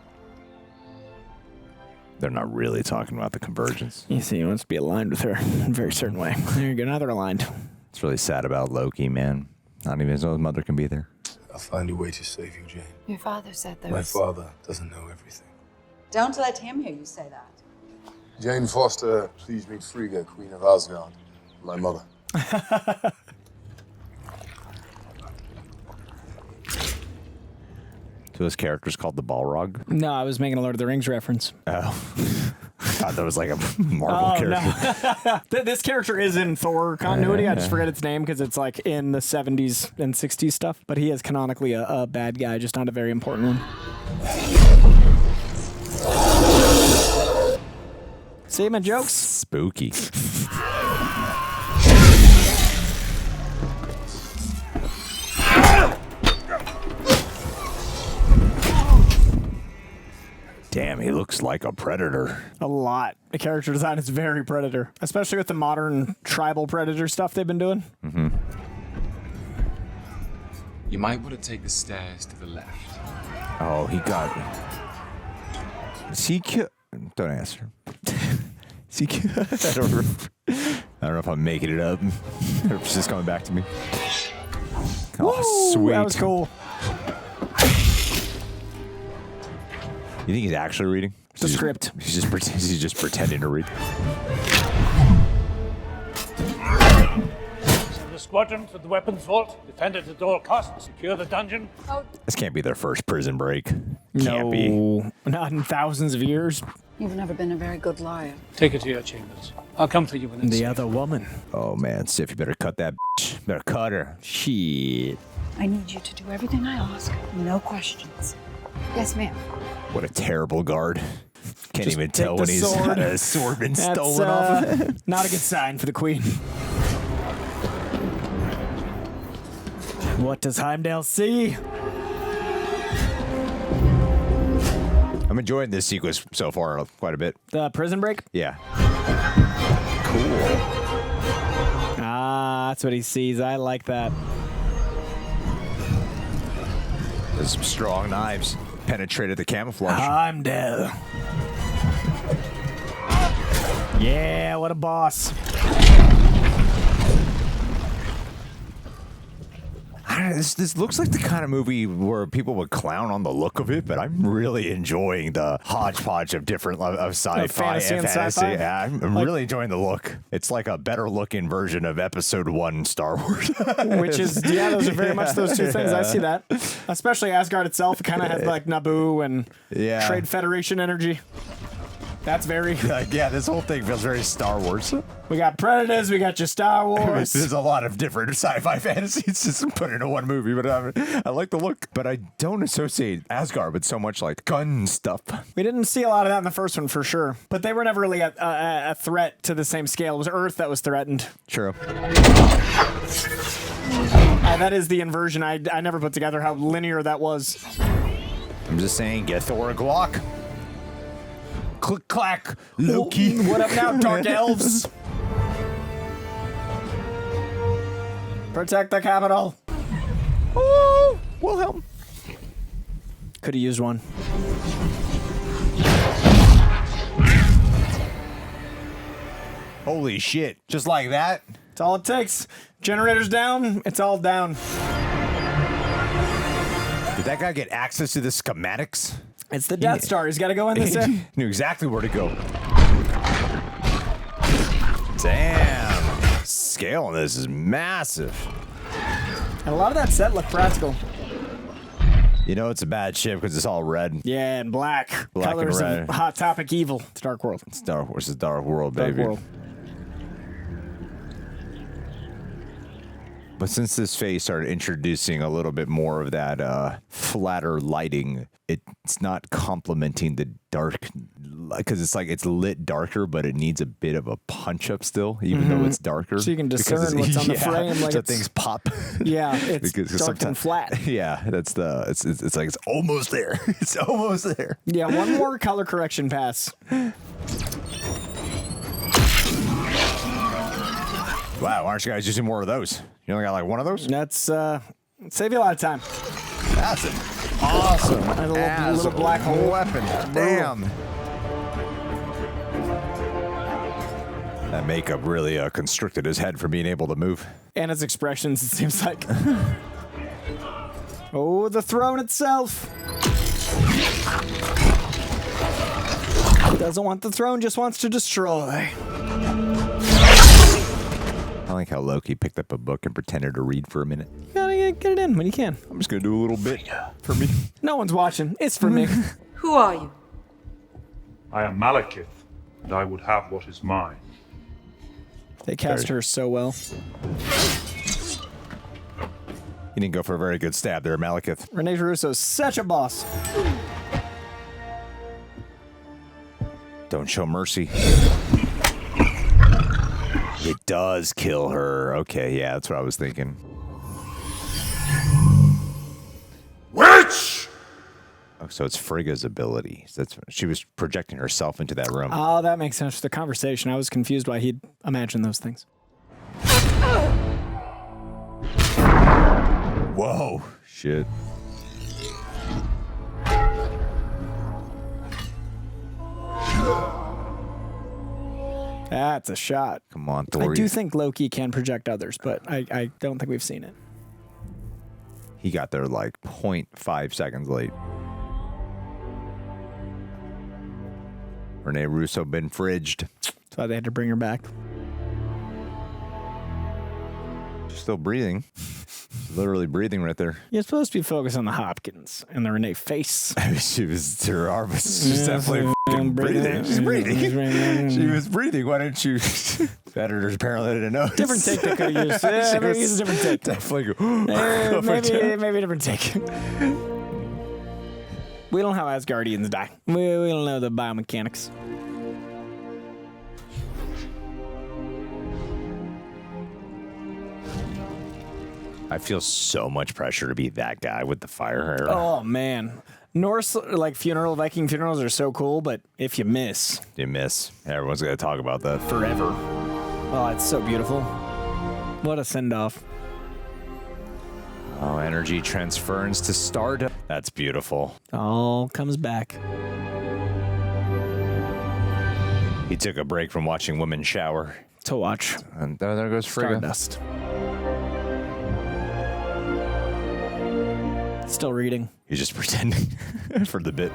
[SPEAKER 1] They're not really talking about the convergence.
[SPEAKER 3] You see, he wants to be aligned with her in a very certain way. There you go, now they're aligned.
[SPEAKER 1] It's really sad about Loki, man. Not even his own mother can be there.
[SPEAKER 9] I'll find a way to save you, Jane.
[SPEAKER 7] Your father said there
[SPEAKER 9] My
[SPEAKER 7] was...
[SPEAKER 9] father doesn't know everything.
[SPEAKER 7] Don't let him hear you say that.
[SPEAKER 9] Jane Foster, please meet Frigga, Queen of Asgard, my mother.
[SPEAKER 1] So this character's called the Balrog?
[SPEAKER 3] No, I was making a Lord of the Rings reference.
[SPEAKER 1] Oh. I thought that was like a Marvel character.
[SPEAKER 3] No. This character is in Thor continuity. I just forget its name because it's like in the 70s and 60s stuff. But he is canonically a bad guy, just not a very important one. See my jokes?
[SPEAKER 1] Spooky. Damn, he looks like a predator.
[SPEAKER 3] A lot. The character design is very Predator, especially with the modern tribal Predator stuff they've been doing.
[SPEAKER 8] You might want to take the stairs to the left.
[SPEAKER 1] Oh, he got... Is he Don't answer. I don't know if I'm making it up. Or if it's just coming back to me. Oh, sweet.
[SPEAKER 3] That was cool.
[SPEAKER 1] You think he's actually reading?
[SPEAKER 3] The script.
[SPEAKER 1] He's just pretending to read.
[SPEAKER 4] Send the squadron to the weapons vault. Defend it at all costs. Secure the dungeon.
[SPEAKER 1] This can't be their first prison break.
[SPEAKER 3] No,
[SPEAKER 1] Can't be.
[SPEAKER 3] Not in thousands of years.
[SPEAKER 7] You've never been a very good liar.
[SPEAKER 4] Take it to your chambers. I'll come for you when it's
[SPEAKER 3] The
[SPEAKER 4] safe.
[SPEAKER 3] other woman.
[SPEAKER 1] Oh man, Sif, you better cut that bitch. Better cut her. Shit.
[SPEAKER 7] I need you to do everything I ask. No questions. Yes, ma'am.
[SPEAKER 1] What a terrible guard. Can't
[SPEAKER 3] Just
[SPEAKER 1] even
[SPEAKER 3] take
[SPEAKER 1] tell
[SPEAKER 3] the
[SPEAKER 1] when he's
[SPEAKER 3] sword.
[SPEAKER 1] had a sword been
[SPEAKER 3] That's,
[SPEAKER 1] stolen off of him.
[SPEAKER 3] Not a good sign for the queen. What does Heimdall see?
[SPEAKER 1] I'm enjoying this sequence so far quite a bit.
[SPEAKER 3] The prison break?
[SPEAKER 1] Yeah. Cool.
[SPEAKER 3] Ah, that's what he sees. I like that.
[SPEAKER 1] There's some strong knives. Penetrated the camouflage.
[SPEAKER 3] Heimdall. Yeah, what a boss.
[SPEAKER 1] This looks like the kind of movie where people would clown on the look of it, but I'm really enjoying the hodgepodge of different of sci-fi
[SPEAKER 3] fantasy
[SPEAKER 1] and
[SPEAKER 3] and
[SPEAKER 1] fantasy.
[SPEAKER 3] sci-fi?
[SPEAKER 1] Yeah, I'm really enjoying the look. It's like a better looking version of Episode 1 Star Wars.
[SPEAKER 3] Which is, yeah, those are very much those two things. I see that. Especially Asgard itself. It kind of has like Naboo and Trade Federation energy. That's very...
[SPEAKER 1] yeah, this whole thing feels very Star Wars.
[SPEAKER 3] We got Predators, we got your Star Wars.
[SPEAKER 1] There's a lot of different sci-fi fantasies just put into one movie, but I like the look. But I don't associate Asgard with so much like gun stuff.
[SPEAKER 3] We didn't see a lot of that in the first one for sure, but they were never really a threat to the same scale. It was Earth that was threatened.
[SPEAKER 1] True.
[SPEAKER 3] That is the inversion. I never put together how linear that was.
[SPEAKER 1] I'm just saying, get Thor a Glock. Click clack, Loki.
[SPEAKER 3] What up now, Dark Elves? Protect the capital.
[SPEAKER 1] Oh, Wilhelm.
[SPEAKER 3] Could have used one.
[SPEAKER 1] Holy shit. Just like that?
[SPEAKER 3] It's all it takes. Generators down, it's all down.
[SPEAKER 1] Did that guy get access to the schematics?
[SPEAKER 3] It's the Death Star. He's got to go in this.
[SPEAKER 1] He knew exactly where to go. Damn. Scale on this is massive.
[SPEAKER 3] And a lot of that set looked practical.
[SPEAKER 1] You know it's a bad ship because it's all red.
[SPEAKER 3] Yeah, and black.
[SPEAKER 1] Black and
[SPEAKER 3] Colors
[SPEAKER 1] red.
[SPEAKER 3] of Hot Topic evil. It's Dark World.
[SPEAKER 1] It's Star Wars. It's Dark World,
[SPEAKER 3] Dark
[SPEAKER 1] baby.
[SPEAKER 3] World.
[SPEAKER 1] But since this phase started introducing a little bit more of that flatter lighting, it's not complementing the dark, because it's like it's lit darker, but it needs a bit of a punch up still, even though it's darker.
[SPEAKER 3] So you can
[SPEAKER 1] Because
[SPEAKER 3] discern what's on the frame. Like
[SPEAKER 1] so
[SPEAKER 3] it's,
[SPEAKER 1] things pop.
[SPEAKER 3] Yeah, it's
[SPEAKER 1] Because
[SPEAKER 3] dark and flat.
[SPEAKER 1] Yeah, that's it's like it's almost there. It's almost there.
[SPEAKER 3] Yeah, one more color correction pass.
[SPEAKER 1] Wow, aren't you guys using more of those? You only got like one of those?
[SPEAKER 3] That's save you a lot of time.
[SPEAKER 1] That's an awesome
[SPEAKER 3] And a little black hole
[SPEAKER 1] weapon. Damn. That makeup really constricted his head from being able to move.
[SPEAKER 3] And his expressions, it seems like. Oh, the throne itself. Doesn't want the throne, just wants to destroy.
[SPEAKER 1] I like how Loki picked up a book and pretended to read for a minute.
[SPEAKER 3] You gotta get it in when you can.
[SPEAKER 1] I'm just gonna do a little bit for me.
[SPEAKER 3] No one's watching. It's for me.
[SPEAKER 7] Who are you?
[SPEAKER 5] I am Malekith, and I would have what is mine.
[SPEAKER 3] They cast her so well.
[SPEAKER 1] You didn't go for a very good stab there, Malekith.
[SPEAKER 3] Rene Russo's such a boss.
[SPEAKER 1] Don't show mercy. It does kill her. Okay, yeah, that's what I was thinking.
[SPEAKER 6] Witch!
[SPEAKER 1] Oh, so it's Frigga's ability. So she was projecting herself into that room.
[SPEAKER 3] Oh, that makes sense for the conversation. I was confused why he'd imagine those things.
[SPEAKER 1] Whoa, shit.
[SPEAKER 3] That's a shot.
[SPEAKER 1] Come on, Thor.
[SPEAKER 3] I do think Loki can project others, but I don't think we've seen it.
[SPEAKER 1] He got there like 0.5 seconds late. Renee Russo been fridged.
[SPEAKER 3] That's why they had to bring her back.
[SPEAKER 1] She's still breathing. She's literally breathing right there.
[SPEAKER 3] You're supposed to be focused on the Hopkins and the Renee face.
[SPEAKER 1] She was, her arm was just definitely breathing. She's breathing. She was breathing. Why didn't you? Editors apparently didn't know.
[SPEAKER 3] Different take they could use. Yeah, maybe use a different take.
[SPEAKER 1] Definitely.
[SPEAKER 3] Maybe a different take. We don't have Asgardians die. We don't know the biomechanics.
[SPEAKER 1] I feel so much pressure to be that guy with the fire hair.
[SPEAKER 3] Oh man, Norse like Viking funerals are so cool, but if you miss,
[SPEAKER 1] you miss. Everyone's gonna talk about that
[SPEAKER 3] forever. Oh, it's so beautiful. What a send off.
[SPEAKER 1] Oh, energy transference to stardom. That's beautiful.
[SPEAKER 3] All comes back.
[SPEAKER 1] He took a break from watching women shower
[SPEAKER 3] to watch.
[SPEAKER 1] And there goes Frigga.
[SPEAKER 3] Stardust. Still reading.
[SPEAKER 1] He's just pretending for the bit.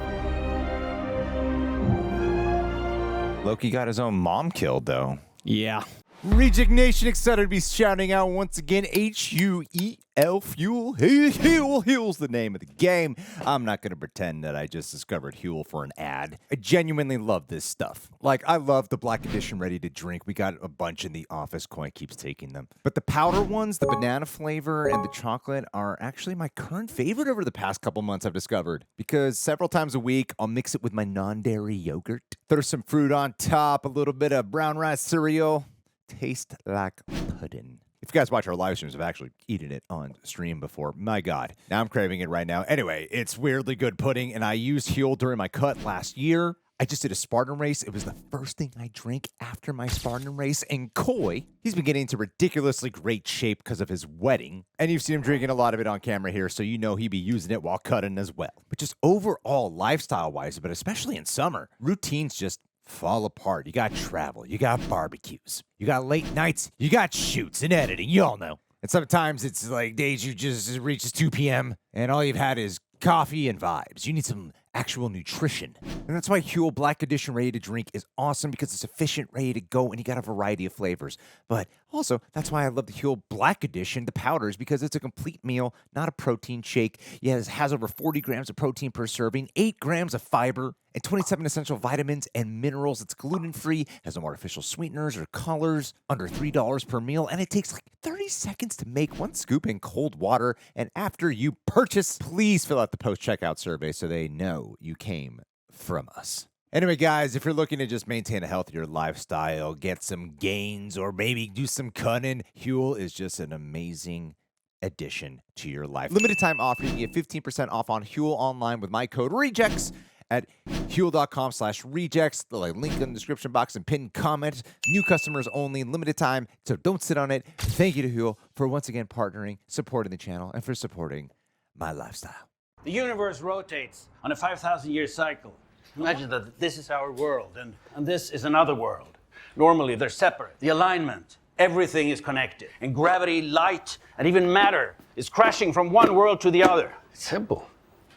[SPEAKER 1] Loki got his own mom killed, though.
[SPEAKER 3] Yeah.
[SPEAKER 2] Reject Nation excited to be shouting out once again HUEL Fuel. HUEL's the name of the game. I'm not going to pretend that I just discovered HUEL for an ad. I genuinely love this stuff. Like, I love the Black Edition ready to drink. We got a bunch in the office. Coin keeps taking them. But the powder ones, the banana flavor and the chocolate are actually my current favorite over the past couple months I've discovered. Because several times a week, I'll mix it with my non-dairy yogurt. Throw some fruit on top, a little bit of brown rice cereal. Taste like pudding. If you guys watch our live streams, I've actually eaten it on stream before. My God. Now I'm craving it right now. Anyway, it's weirdly good pudding, and I used HUEL during my cut last year. I just did a Spartan race. It was the first thing I drank after my Spartan race. And Koi, he's been getting into ridiculously great shape because of his wedding. And you've seen him drinking a lot of it on camera here, so you know he'd be using it while cutting as well. But just overall, lifestyle-wise, but especially in summer, routines just fall apart. You got travel, you got barbecues, you got late nights, you got shoots and editing, you all know. And sometimes it's like days you just reaches 2 p.m. and all you've had is coffee and vibes. You need some actual nutrition. And that's why HUEL Black Edition Ready to Drink is awesome, because it's efficient, ready to go, and you got a variety of flavors. But also, that's why I love the HUEL Black Edition, the powders, because it's a complete meal, not a protein shake. Yes, it has over 40 grams of protein per serving, 8 grams of fiber, and 27 essential vitamins and minerals. It's gluten-free, has no artificial sweeteners or colors, under $3 per meal, and it takes like 30 seconds to make. 1 scoop in cold water, and after you purchase, please fill out the post-checkout survey so they know you came from us. Anyway, guys, if you're looking to just maintain a healthier lifestyle, get some gains, or maybe do some cutting, HUEL is just an amazing addition to your life. Limited time offer. You can get 15% off on HUEL online with my code REJECTS at HUEL.com/rejects. The link in the description box and pinned comment. New customers only, limited time, so don't sit on it. Thank you to HUEL for once again partnering, supporting the channel, and for supporting my lifestyle.
[SPEAKER 16] The universe rotates on a 5,000-year cycle. Imagine that this is our world, and this is another world. Normally, they're separate. The alignment, everything is connected. And gravity, light, and even matter is crashing from one world to the other. It's simple.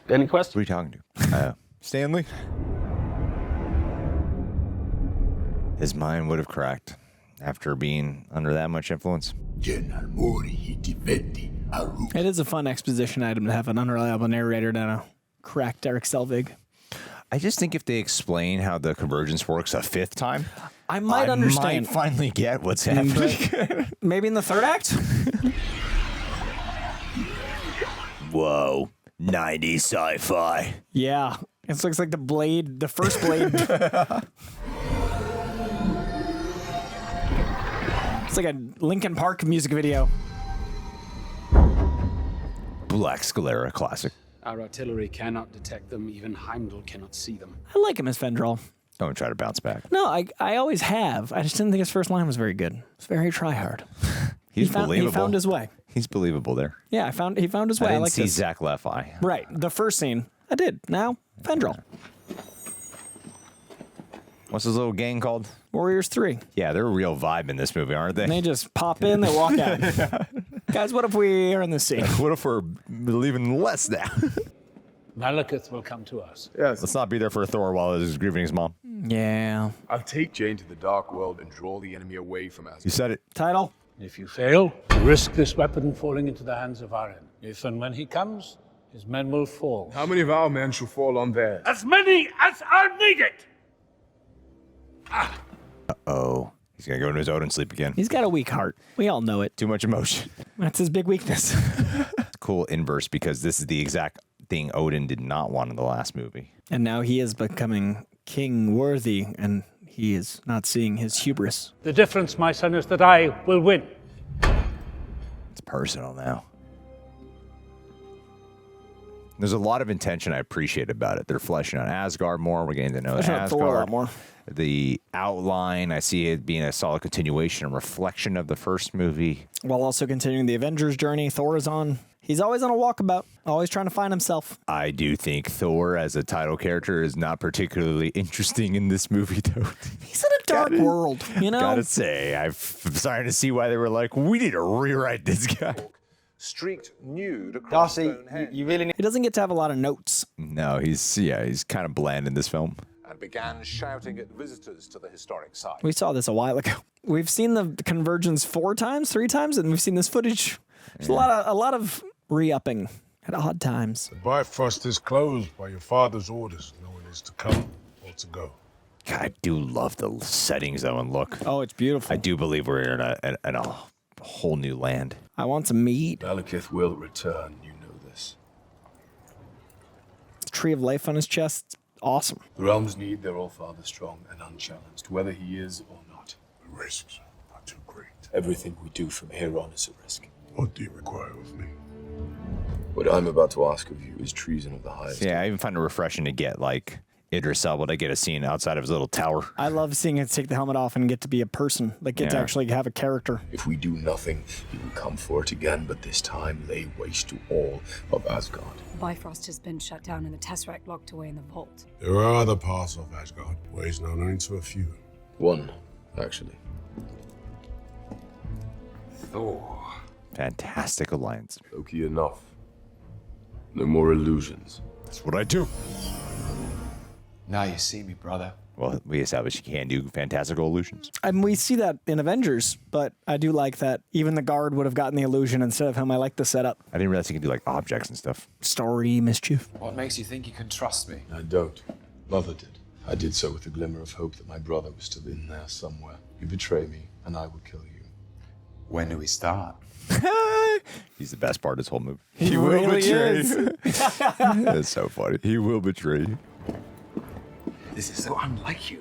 [SPEAKER 16] Any questions?
[SPEAKER 1] Who are you talking to? Stanley? His mind would have cracked after being under that much influence.
[SPEAKER 3] It is a fun exposition item to have an unreliable narrator than a cracked Eric Selvig.
[SPEAKER 1] I just think if they explain how the convergence works a 5th time,
[SPEAKER 3] I might understand.
[SPEAKER 1] Might finally get what's happening.
[SPEAKER 3] Maybe in the 3rd act?
[SPEAKER 1] Whoa. 90s sci-fi.
[SPEAKER 3] Yeah. It looks like the Blade, the first Blade. It's like a Linkin Park music video.
[SPEAKER 1] Black Scalera classic.
[SPEAKER 17] Our artillery cannot detect them. Even Heimdall cannot see them.
[SPEAKER 3] I like him as Fendrel.
[SPEAKER 1] Don't try to bounce back.
[SPEAKER 3] No, I always have. I just didn't think his first line was very good. It's very try-hard.
[SPEAKER 1] He's believable.
[SPEAKER 3] He found his way.
[SPEAKER 1] He's believable there.
[SPEAKER 3] Yeah, he found his way.
[SPEAKER 1] I didn't
[SPEAKER 3] like
[SPEAKER 1] see
[SPEAKER 3] this.
[SPEAKER 1] Zach Leffi.
[SPEAKER 3] Right. The first scene, I did. Now, Fendrel.
[SPEAKER 1] What's his little gang called?
[SPEAKER 3] Warriors 3.
[SPEAKER 1] Yeah, they're a real vibe in this movie, aren't they?
[SPEAKER 3] And they just pop in, they walk out. Guys, what if we are in the scene?
[SPEAKER 1] What if we're leaving less now?
[SPEAKER 4] Malekith will come to us.
[SPEAKER 1] Yes. Let's not be there for Thor while he's grieving his mom.
[SPEAKER 3] Yeah.
[SPEAKER 9] I'll take Jane to the Dark World and draw the enemy away from us.
[SPEAKER 1] You said it.
[SPEAKER 3] Title?
[SPEAKER 4] If you fail, risk this weapon falling into the hands of Aren. If and when he comes, his men will fall.
[SPEAKER 9] How many of our men shall fall on theirs?
[SPEAKER 4] As many as are needed!
[SPEAKER 1] Uh-oh. He's going to go into his Odin sleep again.
[SPEAKER 3] He's got a weak heart. We all know it.
[SPEAKER 1] Too much emotion.
[SPEAKER 3] That's his big weakness.
[SPEAKER 1] Cool inverse, because this is the exact thing Odin did not want in the last movie.
[SPEAKER 3] And now he is becoming king worthy, and he is not seeing his hubris.
[SPEAKER 4] The difference, my son, is that I will win.
[SPEAKER 1] It's personal now. There's a lot of intention I appreciate about it. They're fleshing out Asgard more. We're getting to know
[SPEAKER 3] Fleshing out
[SPEAKER 1] Asgard.
[SPEAKER 3] Thor a lot more.
[SPEAKER 1] The outline, I see it being a solid continuation and reflection of the first movie.
[SPEAKER 3] While also continuing the Avengers journey Thor is on. He's always on a walkabout, always trying to find himself.
[SPEAKER 1] I do think Thor as a title character is not particularly interesting in this movie, though.
[SPEAKER 3] He's in a dark world, you know?
[SPEAKER 1] Gotta say, I'm starting to see why they were like, we need to rewrite this guy.
[SPEAKER 18] Streaked nude across
[SPEAKER 3] Darcy, you really need... He doesn't get to have a lot of notes.
[SPEAKER 1] No, he's kind of bland in this film.
[SPEAKER 18] and began shouting at visitors to the historic site.
[SPEAKER 3] We saw this a while ago. We've seen the convergence 3 times, and we've seen this footage. There's a lot of re-upping at odd times.
[SPEAKER 6] The Bifrost is closed by your father's orders. No one is to come or to go.
[SPEAKER 1] God, I do love the settings, though, and look.
[SPEAKER 3] Oh, it's beautiful.
[SPEAKER 1] I do believe we're in a whole new land.
[SPEAKER 3] I want some meat.
[SPEAKER 9] Malekith will return, you know this.
[SPEAKER 3] The Tree of Life on his chest, awesome.
[SPEAKER 9] The realms need their All-Father strong and unchallenged, whether he is or not.
[SPEAKER 6] The risks are too great.
[SPEAKER 9] Everything we do from here on is a risk.
[SPEAKER 6] What do you require of me?
[SPEAKER 9] What I'm about to ask of you is treason of the highest.
[SPEAKER 1] Yeah, I even find it refreshing to get, like, Idris Elba to get a scene outside of his little tower.
[SPEAKER 3] I love seeing it take the helmet off and get to be a person, like get to actually have a character.
[SPEAKER 9] If we do nothing, he will come for it again, but this time lay waste to all of Asgard.
[SPEAKER 7] Bifrost has been shut down and the Tesseract locked away in the vault.
[SPEAKER 6] There are other parts of Asgard, ways known only to a few.
[SPEAKER 9] One, actually.
[SPEAKER 1] Thor. Fantastic alliance.
[SPEAKER 9] Loki, enough. No more illusions.
[SPEAKER 1] That's what I do.
[SPEAKER 8] Now you see me, brother.
[SPEAKER 1] Well, we established you can do fantastical illusions.
[SPEAKER 3] And we see that in Avengers, but I do like that even the guard would have gotten the illusion instead of him. I like the setup.
[SPEAKER 1] I didn't realize you could do, like, objects and stuff.
[SPEAKER 3] Story mischief.
[SPEAKER 8] What makes you think you can trust me?
[SPEAKER 9] I don't. Mother did. I did so with a glimmer of hope that my brother was still in there somewhere. You betray me, and I will kill you.
[SPEAKER 8] When do we start?
[SPEAKER 1] He's the best part of this whole movie.
[SPEAKER 3] He really
[SPEAKER 1] will betray
[SPEAKER 3] is.
[SPEAKER 1] you. That's so funny. He will betray you.
[SPEAKER 8] This is so unlike you.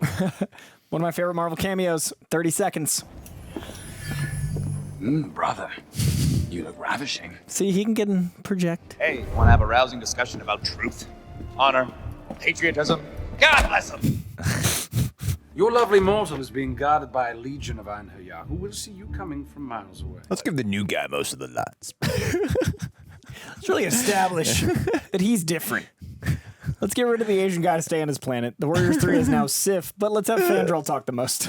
[SPEAKER 3] One of my favorite Marvel cameos, 30 seconds.
[SPEAKER 8] Brother, you look ravishing.
[SPEAKER 3] See, he can get and project.
[SPEAKER 19] Hey, want to have a rousing discussion about truth, honor, patriotism? God bless them!
[SPEAKER 17] Your lovely mortal is being guarded by a legion of Einherjar who will see you coming from miles away.
[SPEAKER 1] Let's give the new guy most of the lines.
[SPEAKER 3] Let's really establish that he's different. Let's get rid of the Asian guy to stay on his planet. The Warriors 3 is now Sif, but let's have Fandral talk the most.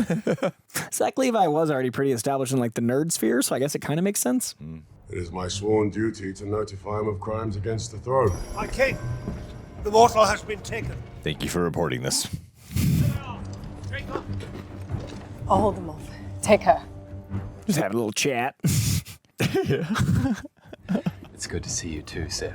[SPEAKER 3] Zach Levi was already pretty established in like the nerd sphere, so I guess it kind of makes sense.
[SPEAKER 6] It is my sworn duty to notify him of crimes against the throne.
[SPEAKER 20] My king, the mortal has been taken.
[SPEAKER 1] Thank you for reporting this.
[SPEAKER 7] I'll hold them off. Take her.
[SPEAKER 3] Just have a little chat.
[SPEAKER 8] It's good to see you too, Sif.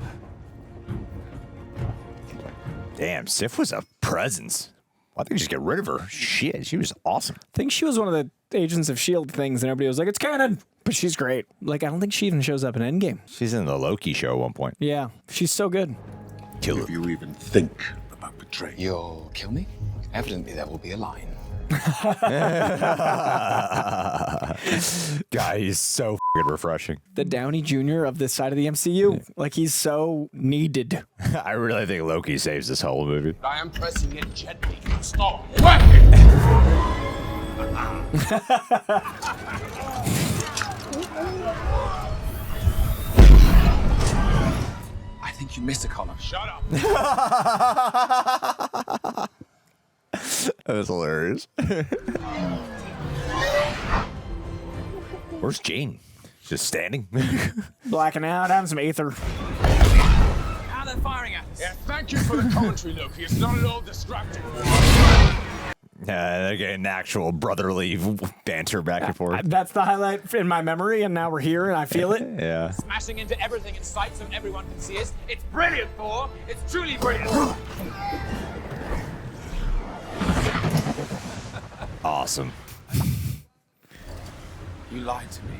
[SPEAKER 1] Damn, Sif was a presence. Why didn't they just get rid of her? Shit, she was awesome.
[SPEAKER 3] I think she was one of the Agents of S.H.I.E.L.D. things, and everybody was like, it's canon! But she's great. Like, I don't think she even shows up in Endgame.
[SPEAKER 1] She's in the Loki show at one point.
[SPEAKER 3] Yeah, she's so good.
[SPEAKER 1] Kill
[SPEAKER 6] If you even think about betraying.
[SPEAKER 8] You'll kill me? Evidently, that will be a line.
[SPEAKER 1] Guy, he's so f***ing refreshing.
[SPEAKER 3] The Downey Jr. of this side of the MCU. Like, he's so needed.
[SPEAKER 1] I really think Loki saves this whole movie.
[SPEAKER 19] I am pressing it gently. Stop working!
[SPEAKER 8] I think you missed a column.
[SPEAKER 19] Shut up!
[SPEAKER 1] That was hilarious. Where's Jane? Just standing?
[SPEAKER 3] Blacking out, having some Aether.
[SPEAKER 10] Now they're firing at us.
[SPEAKER 21] Yeah, thank you for the commentary, Loki. It's not at all distracting.
[SPEAKER 1] They're getting actual brotherly banter back and forth.
[SPEAKER 3] That's the highlight in my memory, and now we're here, and I feel it.
[SPEAKER 1] Yeah.
[SPEAKER 10] Smashing into everything in sight so everyone can see us. It's brilliant, Thor. It's truly brilliant.
[SPEAKER 1] Awesome.
[SPEAKER 8] You lied to me.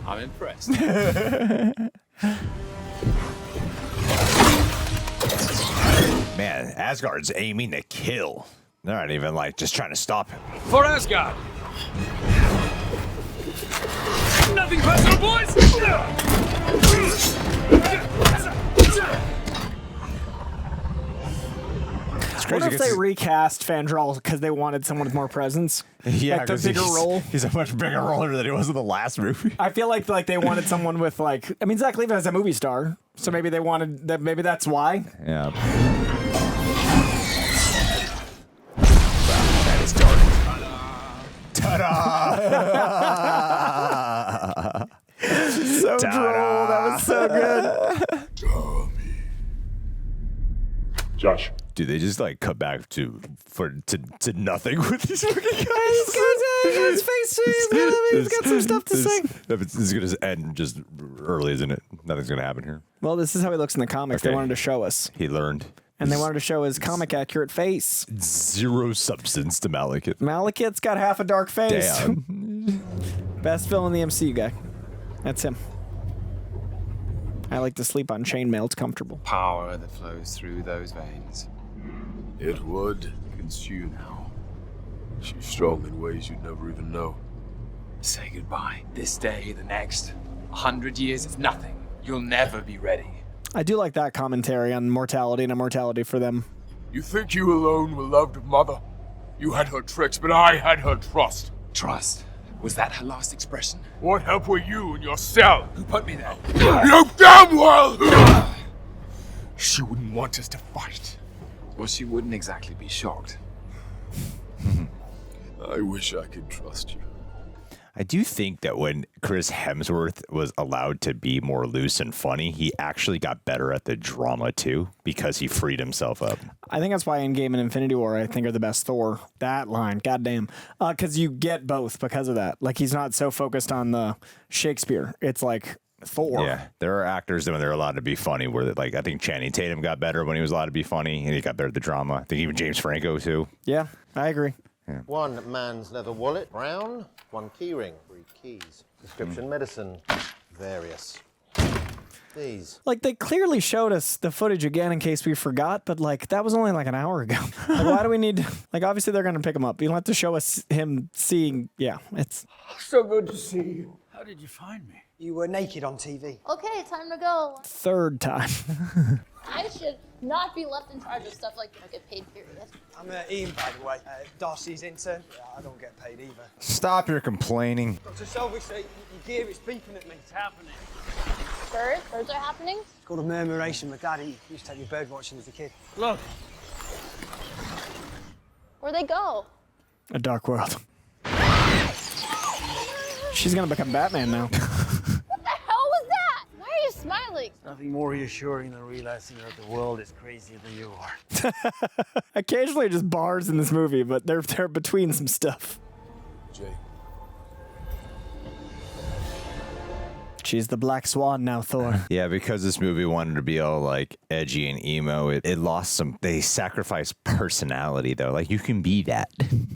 [SPEAKER 8] I'm impressed.
[SPEAKER 1] Man, Asgard's aiming to kill. They're not even like just trying to stop him.
[SPEAKER 10] For Asgard. Nothing personal, boys.
[SPEAKER 3] What if they recast Fandral because they wanted someone with more presence?
[SPEAKER 1] Yeah,
[SPEAKER 3] like the bigger role.
[SPEAKER 1] He's a much bigger role than he was in the last movie.
[SPEAKER 3] I feel like they wanted someone with like. I mean, Zach Levi is a movie star, so maybe they wanted that. Maybe that's why.
[SPEAKER 1] Yeah. That is dark. Ta-da!
[SPEAKER 3] So droll. That was so good.
[SPEAKER 5] Josh.
[SPEAKER 1] Dude, they just like cut back to nothing with these fucking guys.
[SPEAKER 3] His face. He's got some stuff to say.
[SPEAKER 1] This is gonna end just early, isn't it? Nothing's gonna happen here.
[SPEAKER 3] Well, this is how he looks in the comics.
[SPEAKER 1] Okay.
[SPEAKER 3] They wanted to show us.
[SPEAKER 1] He learned.
[SPEAKER 3] And they wanted to show his comic accurate face.
[SPEAKER 1] Zero substance to Malekith.
[SPEAKER 3] Malekith's got half a dark face.
[SPEAKER 1] Damn.
[SPEAKER 3] Best villain in the MCU guy. That's him. I like to sleep on chainmail. It's comfortable.
[SPEAKER 8] Power that flows through those veins.
[SPEAKER 9] It would consume now. She's strong in ways you'd never even know.
[SPEAKER 8] Say goodbye. This day, the next. 100 years is nothing. You'll never be ready.
[SPEAKER 3] I do like that commentary on mortality and immortality for them.
[SPEAKER 21] You think you alone were loved of Mother? You had her tricks, but I had her trust.
[SPEAKER 8] Trust? Was that her last expression?
[SPEAKER 21] What help were you in your cell?
[SPEAKER 8] Who put me there?
[SPEAKER 21] You damn well! She wouldn't want us to fight.
[SPEAKER 8] Well, she wouldn't exactly be shocked.
[SPEAKER 9] I wish I could trust you.
[SPEAKER 1] I do think that when Chris Hemsworth was allowed to be more loose and funny, he actually got better at the drama too, because he freed himself up.
[SPEAKER 3] I think that's why Endgame and Infinity War, I think, are the best Thor. That line, goddamn. Because you get both because of that. Like, he's not so focused on the Shakespeare. It's like Thor.
[SPEAKER 1] Yeah, there are actors that when they're allowed to be funny, where like I think Channing Tatum got better when he was allowed to be funny, and he got better at the drama. I think even James Franco too.
[SPEAKER 3] Yeah, I agree.
[SPEAKER 1] Yeah.
[SPEAKER 22] One man's leather wallet, brown. One keyring, 3 keys. Prescription medicine, various. These.
[SPEAKER 3] Like, they clearly showed us the footage again in case we forgot, but like that was only like an hour ago. Like, why do we need to, like, obviously they're gonna pick him up. You don't have to show us him seeing. Yeah, it's
[SPEAKER 20] So good to see you.
[SPEAKER 10] How did you find me?
[SPEAKER 13] You were naked on TV.
[SPEAKER 11] Okay, time to go.
[SPEAKER 3] third time.
[SPEAKER 11] I should not be left in charge of stuff like I get paid, period.
[SPEAKER 13] I'm Ian, by the way. Darcy's intern. Yeah, I don't get paid either.
[SPEAKER 2] Stop your complaining.
[SPEAKER 13] Dr. Selvig, your gear is beeping at me. It's happening.
[SPEAKER 11] Birds? Birds are happening?
[SPEAKER 13] It's called a murmuration. My daddy used to take me bird watching as a kid.
[SPEAKER 10] Look.
[SPEAKER 11] Where'd they go?
[SPEAKER 3] A Dark World. She's gonna become Batman now.
[SPEAKER 11] What the hell was that? Why are you smiling?
[SPEAKER 16] Nothing more reassuring than realizing that the world is crazier than you are.
[SPEAKER 3] Occasionally just bars in this movie, but they're between some stuff.
[SPEAKER 9] Jay.
[SPEAKER 3] She's the Black Swan now, Thor.
[SPEAKER 1] Yeah, because this movie wanted to be all like edgy and emo, it lost some. They sacrificed personality though. Like you can be that,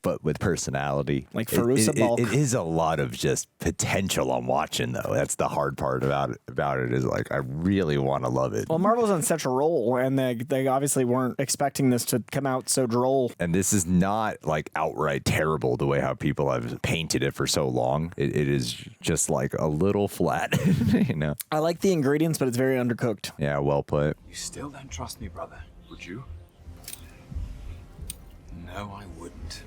[SPEAKER 1] but with personality.
[SPEAKER 3] Like Farousa Balk.
[SPEAKER 1] It is a lot of just potential I'm watching though. That's the hard part about it is like I really want to love it.
[SPEAKER 3] Well, Marvel's on such a roll, and they obviously weren't expecting this to come out so droll.
[SPEAKER 1] And this is not like outright terrible the way how people have painted it for so long. It is just like a little flat. You know,
[SPEAKER 3] I like the ingredients, but it's very undercooked.
[SPEAKER 1] Yeah, well put.
[SPEAKER 8] You still don't trust me, brother. Would you? No, I wouldn't.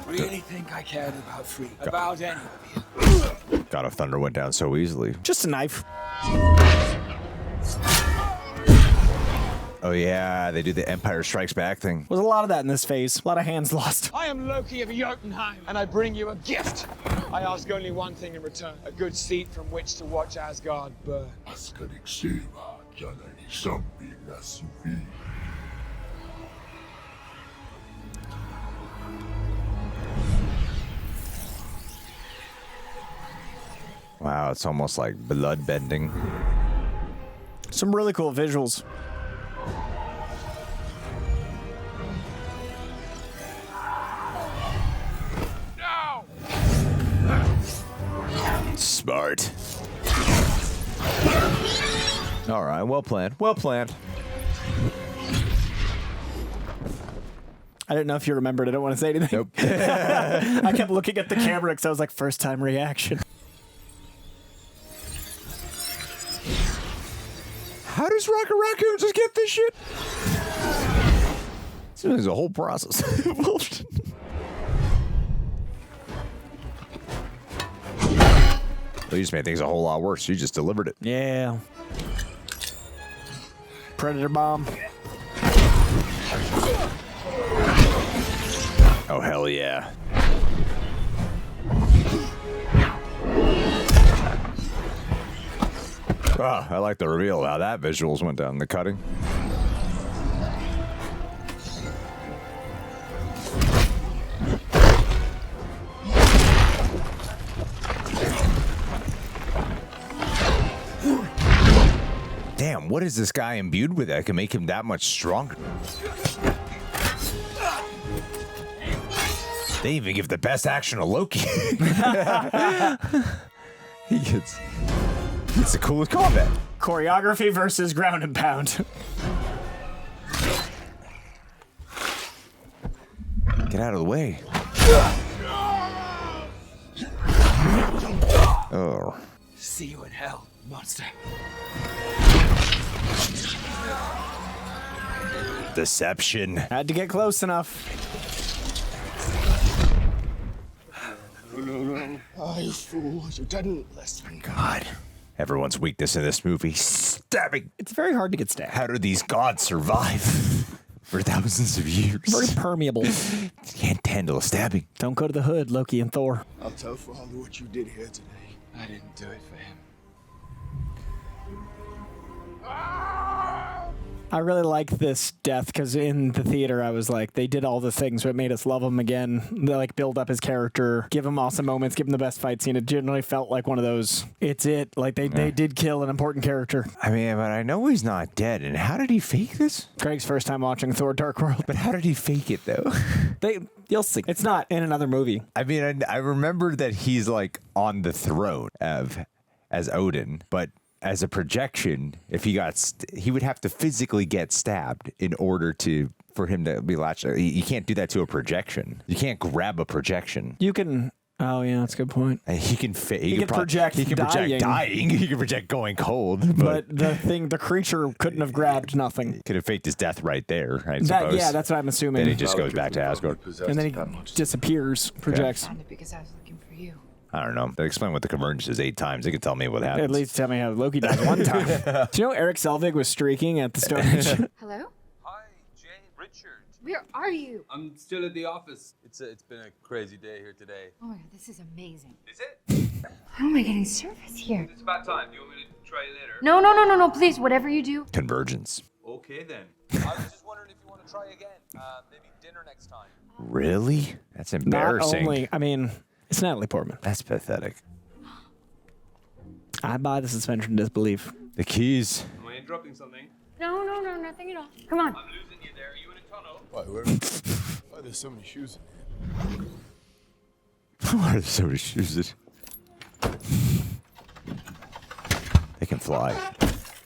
[SPEAKER 8] Really think I cared about Frigga? About any of you?
[SPEAKER 2] God of Thunder went down so easily.
[SPEAKER 3] Just a knife.
[SPEAKER 2] Oh yeah, they do the Empire Strikes Back thing.
[SPEAKER 3] Was a lot of that in this phase. A lot of hands lost.
[SPEAKER 20] I am Loki of Jotunheim, and I bring you a gift. I ask only one thing in return: a good seat from which to watch Asgard burn.
[SPEAKER 2] Wow, it's almost like blood bending.
[SPEAKER 3] Some really cool visuals.
[SPEAKER 2] Smart. All right, well planned. Well planned.
[SPEAKER 3] I didn't know if you remembered. I don't want to say anything.
[SPEAKER 2] Nope.
[SPEAKER 3] I kept looking at the camera because I was like, first time reaction.
[SPEAKER 2] How does Rocket Raccoon just get this shit? So there's a whole process involved. Well, you just made things a whole lot worse. You just delivered it.
[SPEAKER 3] Yeah. Predator bomb.
[SPEAKER 2] Oh, hell yeah. Ah, I like the reveal of how that visuals went down the cutting. Damn, what is this guy imbued with that can make him that much stronger? They even give the best action to Loki. He gets the coolest combat.
[SPEAKER 3] Choreography versus ground and pound.
[SPEAKER 2] Get out of the way. Oh.
[SPEAKER 20] See you in hell, monster.
[SPEAKER 2] Deception.
[SPEAKER 3] Had to get close enough.
[SPEAKER 20] No. Oh, you fool. You didn't listen.
[SPEAKER 2] God. Everyone's weakness in this movie, stabbing.
[SPEAKER 3] It's very hard to get stabbed.
[SPEAKER 2] How do these gods survive for thousands of years?
[SPEAKER 3] Very permeable.
[SPEAKER 2] Can't handle a stabbing.
[SPEAKER 3] Don't go to the hood, Loki and Thor.
[SPEAKER 20] I'll tell Father what you did here today.
[SPEAKER 8] I didn't do it for him.
[SPEAKER 3] I really like this death because in the theater I was like, they did all the things that made us love him again. They like build up his character, give him awesome moments, give him the best fight scene. It generally felt like one of those. It's it. Like they did kill an important character.
[SPEAKER 2] I mean, but I know he's not dead. And how did he fake this?
[SPEAKER 3] Craig's first time watching Thor Dark World.
[SPEAKER 2] But how did he fake it though?
[SPEAKER 3] You'll see. It's not in another movie.
[SPEAKER 2] I mean, I remember that he's like on the throne as Odin, but as a projection, if he got, he would have to physically get stabbed in order for him to be latched. You can't do that to a projection. You can't grab a projection.
[SPEAKER 3] You can. Oh yeah, that's a good point.
[SPEAKER 2] He can
[SPEAKER 3] project.
[SPEAKER 2] He can project dying. He can project going cold. But
[SPEAKER 3] the creature couldn't have grabbed nothing.
[SPEAKER 2] He could have faked his death right there. I suppose.
[SPEAKER 3] Yeah, that's what I'm assuming.
[SPEAKER 2] Then he just goes back to Asgard,
[SPEAKER 3] and then he disappears. Projects.
[SPEAKER 7] Because I was looking for you.
[SPEAKER 2] I don't know. They explain what the convergence is 8 times. They can tell me what happens.
[SPEAKER 3] At least tell me how Loki dies one time. Do you know Eric Selvig was streaking at the Stone Age?
[SPEAKER 7] Hello?
[SPEAKER 8] Hi, Jane, Richard.
[SPEAKER 7] Where are you?
[SPEAKER 8] I'm still at the office. It's been a crazy day here today.
[SPEAKER 7] Oh my god, this is amazing.
[SPEAKER 8] Is it?
[SPEAKER 7] How am I getting service here?
[SPEAKER 8] It's about time. Do you want me to try later?
[SPEAKER 7] No, please, whatever you do.
[SPEAKER 2] Convergence.
[SPEAKER 8] Okay then. I was just wondering if you want to try again. Maybe dinner next time.
[SPEAKER 2] Really? That's embarrassing.
[SPEAKER 3] Not only, I mean, it's Natalie Portman.
[SPEAKER 2] That's pathetic.
[SPEAKER 3] I buy the suspension of disbelief.
[SPEAKER 2] The keys.
[SPEAKER 8] Am I interrupting something?
[SPEAKER 7] No, nothing at all. Come on.
[SPEAKER 8] I'm losing you there. Are you in a tunnel?
[SPEAKER 21] Why there's so many shoes in here?
[SPEAKER 2] Why are there so many shoes? They can fly.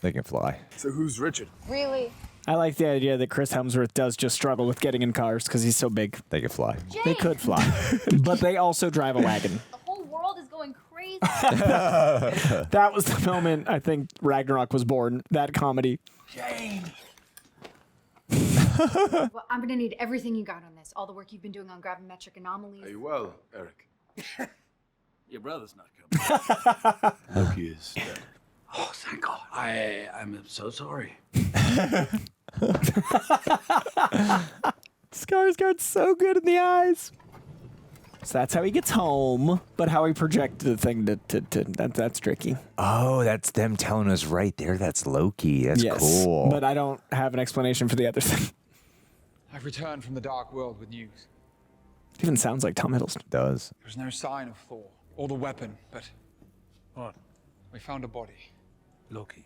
[SPEAKER 2] They can fly.
[SPEAKER 21] So who's Richard?
[SPEAKER 7] Really?
[SPEAKER 3] I like the idea that Chris Hemsworth does just struggle with getting in cars because he's so big.
[SPEAKER 2] They can fly.
[SPEAKER 7] Jane.
[SPEAKER 3] They could fly. But they also drive a wagon.
[SPEAKER 11] The whole world is going crazy.
[SPEAKER 3] That was the moment I think Ragnarok was born. That comedy.
[SPEAKER 7] Jane. Well, I'm gonna need everything you got on this. All the work you've been doing on gravimetric anomalies.
[SPEAKER 21] Are you well, Eric?
[SPEAKER 17] Your brother's not coming.
[SPEAKER 9] Loki is dead.
[SPEAKER 17] Oh, thank God. I'm so sorry.
[SPEAKER 3] Skarsgård's so good in the eyes. So that's how he gets home, but how he projected the thing that's tricky.
[SPEAKER 1] Oh, that's them telling us right there. That's Loki. That's cool.
[SPEAKER 3] But I don't have an explanation for the other thing.
[SPEAKER 20] I've returned from the Dark World with news.
[SPEAKER 3] It even sounds like Tom Hiddleston.
[SPEAKER 1] Does.
[SPEAKER 20] There's no sign of Thor or the weapon, but
[SPEAKER 17] What?
[SPEAKER 20] we found a body.
[SPEAKER 17] Loki.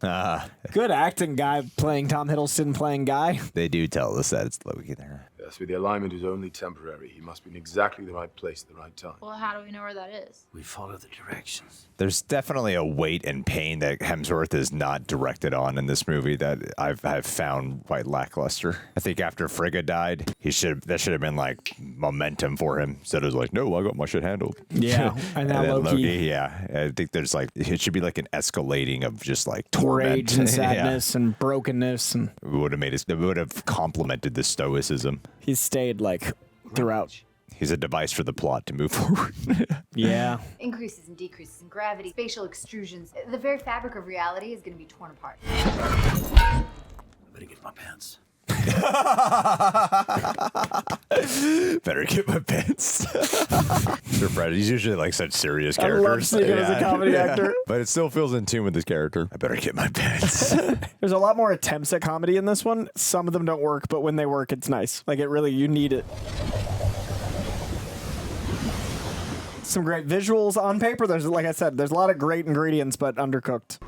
[SPEAKER 3] Good acting, guy playing Tom Hiddleston playing Guy.
[SPEAKER 1] They do tell us that it's Loki there.
[SPEAKER 9] Yes, with the alignment is only temporary. He must be in exactly the right place at the right time.
[SPEAKER 11] Well, how do we know where that is?
[SPEAKER 17] We follow the directions.
[SPEAKER 1] There's definitely a weight and pain that Hemsworth is not directed on in this movie that I've found quite lackluster. I think after Frigga died, that should have been like momentum for him. So it was like, no, I got my shit handled.
[SPEAKER 3] Yeah, and now
[SPEAKER 1] then
[SPEAKER 3] Loki.
[SPEAKER 1] Yeah, I think there's like it should be like an escalating of just like torment
[SPEAKER 3] Rage and sadness and brokenness, and
[SPEAKER 1] it would have complemented the stoicism.
[SPEAKER 3] He's stayed like throughout.
[SPEAKER 1] He's a device for the plot to move forward.
[SPEAKER 3] Yeah.
[SPEAKER 12] Increases and decreases in gravity, spatial extrusions. The very fabric of reality is going to be torn apart.
[SPEAKER 17] I better get my pants.
[SPEAKER 1] Better get my pants. Sir Fred, he's usually like such serious
[SPEAKER 3] I
[SPEAKER 1] characters.
[SPEAKER 3] love seeing him as a comedy actor.
[SPEAKER 1] But it still feels in tune with his character. I better get my pants.
[SPEAKER 3] There's a lot more attempts at comedy in this one. Some of them don't work, but when they work, it's nice. Like, it really, you need it. Some great visuals on paper. There's, like I said, there's a lot of great ingredients, but undercooked.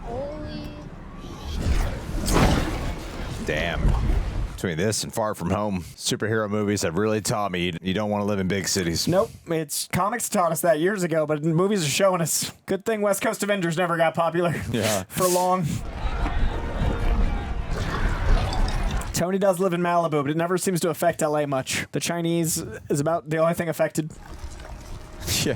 [SPEAKER 1] Damn. Between this and Far From Home, superhero movies have really taught me you don't want to live in big cities.
[SPEAKER 3] Nope. It's comics taught us that years ago, but movies are showing us. Good thing West Coast Avengers never got popular.
[SPEAKER 1] Yeah.
[SPEAKER 3] For long. Tony does live in Malibu, but it never seems to affect LA much. The Chinese is about the only thing affected.
[SPEAKER 1] Yeah.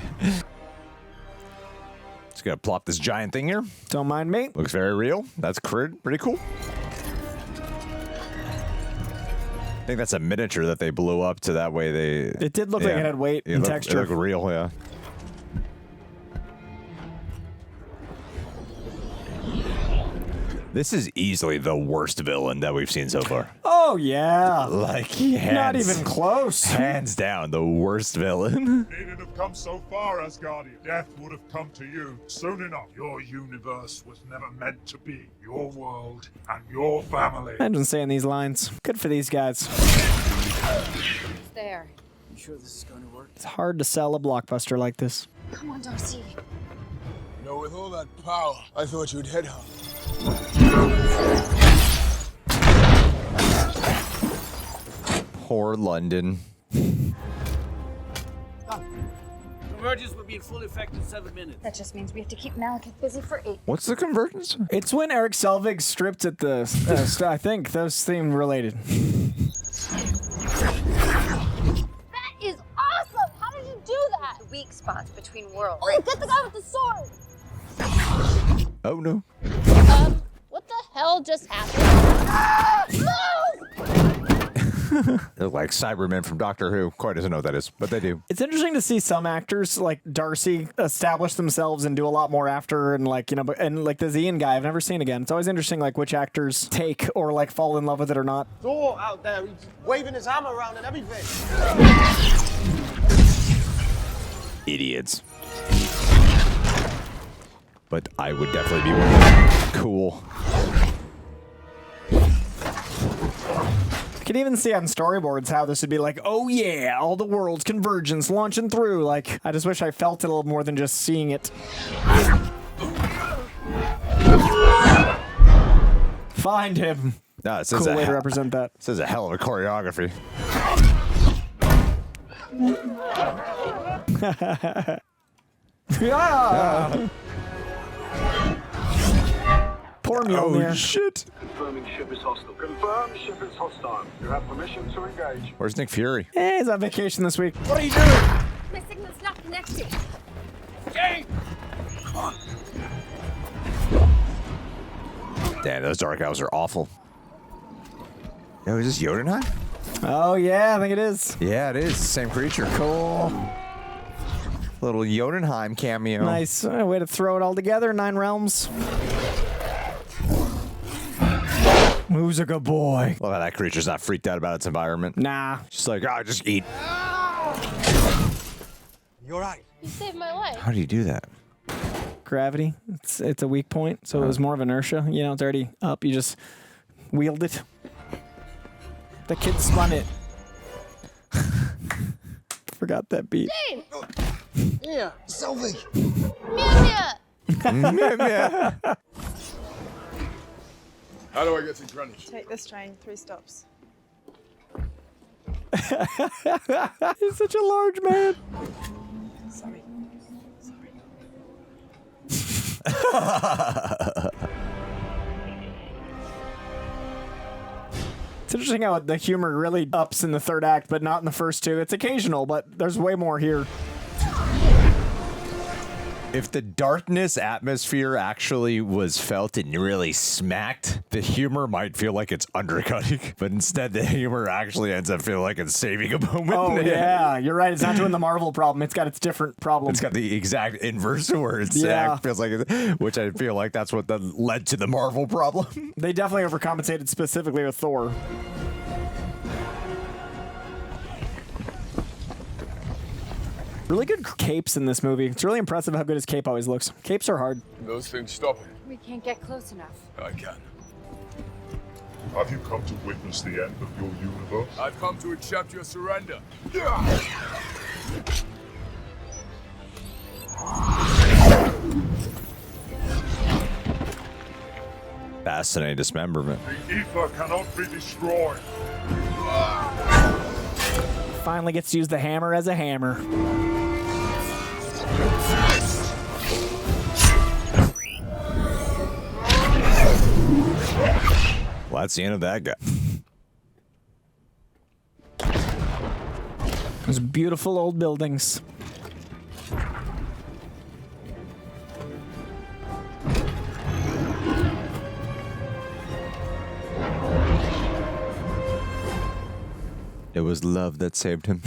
[SPEAKER 1] Just gonna plop this giant thing here.
[SPEAKER 3] Don't mind me.
[SPEAKER 1] Looks very real. That's pretty cool. I think that's a miniature that they blew up to that way they...
[SPEAKER 3] It did look like it had weight and texture.
[SPEAKER 1] It looked real, yeah. This is easily the worst villain that we've seen so far.
[SPEAKER 3] Oh, yeah.
[SPEAKER 1] Like,
[SPEAKER 3] not even close.
[SPEAKER 1] Hands down, the worst villain.
[SPEAKER 6] Needn't have come so far, Asgardian. Death would have come to you soon enough. Your universe was never meant to be your world and your family.
[SPEAKER 3] Imagine saying these lines. Good for these guys.
[SPEAKER 12] There.
[SPEAKER 17] You sure this is going to work?
[SPEAKER 3] It's hard to sell a blockbuster like this.
[SPEAKER 12] Come on, Darcy.
[SPEAKER 21] You know, with all that power, I thought you'd head her.
[SPEAKER 1] Poor London.
[SPEAKER 10] Convergence will be in full effect in 7 minutes.
[SPEAKER 12] That just means we have to keep Malekith busy for 8.
[SPEAKER 1] What's the convergence?
[SPEAKER 3] It's when Eric Selvig stripped at the... I think those theme related.
[SPEAKER 11] That is awesome! How did you do that?
[SPEAKER 12] The weak spots between worlds.
[SPEAKER 11] Oh, get the guy with the sword!
[SPEAKER 1] Oh, no.
[SPEAKER 11] What the hell just happened? Ah!
[SPEAKER 1] They're like Cybermen from Doctor Who. Corey doesn't know what that is, but they do.
[SPEAKER 3] It's interesting to see some actors like Darcy establish themselves and do a lot more after, and like, you know, and like the Ian guy I've never seen again. It's always interesting like which actors take or like fall in love with it or not.
[SPEAKER 13] Thor out there, he's waving his hammer around and everything.
[SPEAKER 1] Idiots. But I would definitely be one of them. Cool.
[SPEAKER 3] I can even see on storyboards how this would be like, oh yeah, all the worlds convergence launching through. Like, I just wish I felt it a little more than just seeing it. Find him.
[SPEAKER 1] No, it says
[SPEAKER 3] cool way to represent that.
[SPEAKER 1] It says a hell of a choreography.
[SPEAKER 3] Yeah. Poor Mjolnir.
[SPEAKER 1] Oh, shit.
[SPEAKER 14] Confirming ship is hostile. Confirm ship is hostile. You have permission to engage.
[SPEAKER 1] Where's Nick Fury?
[SPEAKER 3] He's on vacation this week. What are you doing?
[SPEAKER 11] My signal's not connected.
[SPEAKER 14] Jay!
[SPEAKER 1] Come on. Damn, those dark elves are awful. Yo, is this Jotunheim?
[SPEAKER 3] Oh, yeah, I think it is.
[SPEAKER 1] Yeah, it is. Same creature.
[SPEAKER 3] Cool.
[SPEAKER 2] Little Jotunheim cameo.
[SPEAKER 3] Nice way to throw it all together. 9 realms. Who's a good boy?
[SPEAKER 2] Love how that creature's not freaked out about its environment.
[SPEAKER 3] Nah.
[SPEAKER 2] Just like, just eat.
[SPEAKER 13] You're right.
[SPEAKER 11] You saved my life.
[SPEAKER 2] How do you do that?
[SPEAKER 3] Gravity. It's a weak point, so it was more of inertia. You know, it's already up. You just wield it. The kid spun it. Forgot that beat.
[SPEAKER 11] Jane!
[SPEAKER 13] Yeah, Sylvie.
[SPEAKER 11] Mia!
[SPEAKER 21] How do I get to Greenwich?
[SPEAKER 4] Take this train, 3 stops.
[SPEAKER 3] He's such a large man.
[SPEAKER 4] Sorry.
[SPEAKER 3] It's interesting how the humor really ups in the 3rd act, but not in the first 2. It's occasional, but there's way more here.
[SPEAKER 2] If the darkness atmosphere actually was felt and really smacked, the humor might feel like it's undercutting, but instead the humor actually ends up feeling like it's saving a moment.
[SPEAKER 3] Oh, yeah. You're right. It's not doing the Marvel problem. It's got its different problem.
[SPEAKER 2] It's got the exact inverse where it's
[SPEAKER 3] Yeah.
[SPEAKER 2] feels like which I feel like that's what led to the Marvel problem.
[SPEAKER 3] They definitely overcompensated specifically with Thor. Really good capes in this movie. It's really impressive how good his cape always looks. Capes are hard.
[SPEAKER 21] Those things stop it.
[SPEAKER 12] We can't get close enough.
[SPEAKER 21] I can.
[SPEAKER 6] Have you come to witness the end of your universe?
[SPEAKER 21] I've come to accept your surrender.
[SPEAKER 2] Fascinating dismemberment.
[SPEAKER 6] The ether cannot be destroyed.
[SPEAKER 3] Finally gets to use the hammer as a hammer.
[SPEAKER 2] Well, that's the end of that guy.
[SPEAKER 3] Those beautiful old buildings.
[SPEAKER 2] It was love that saved him.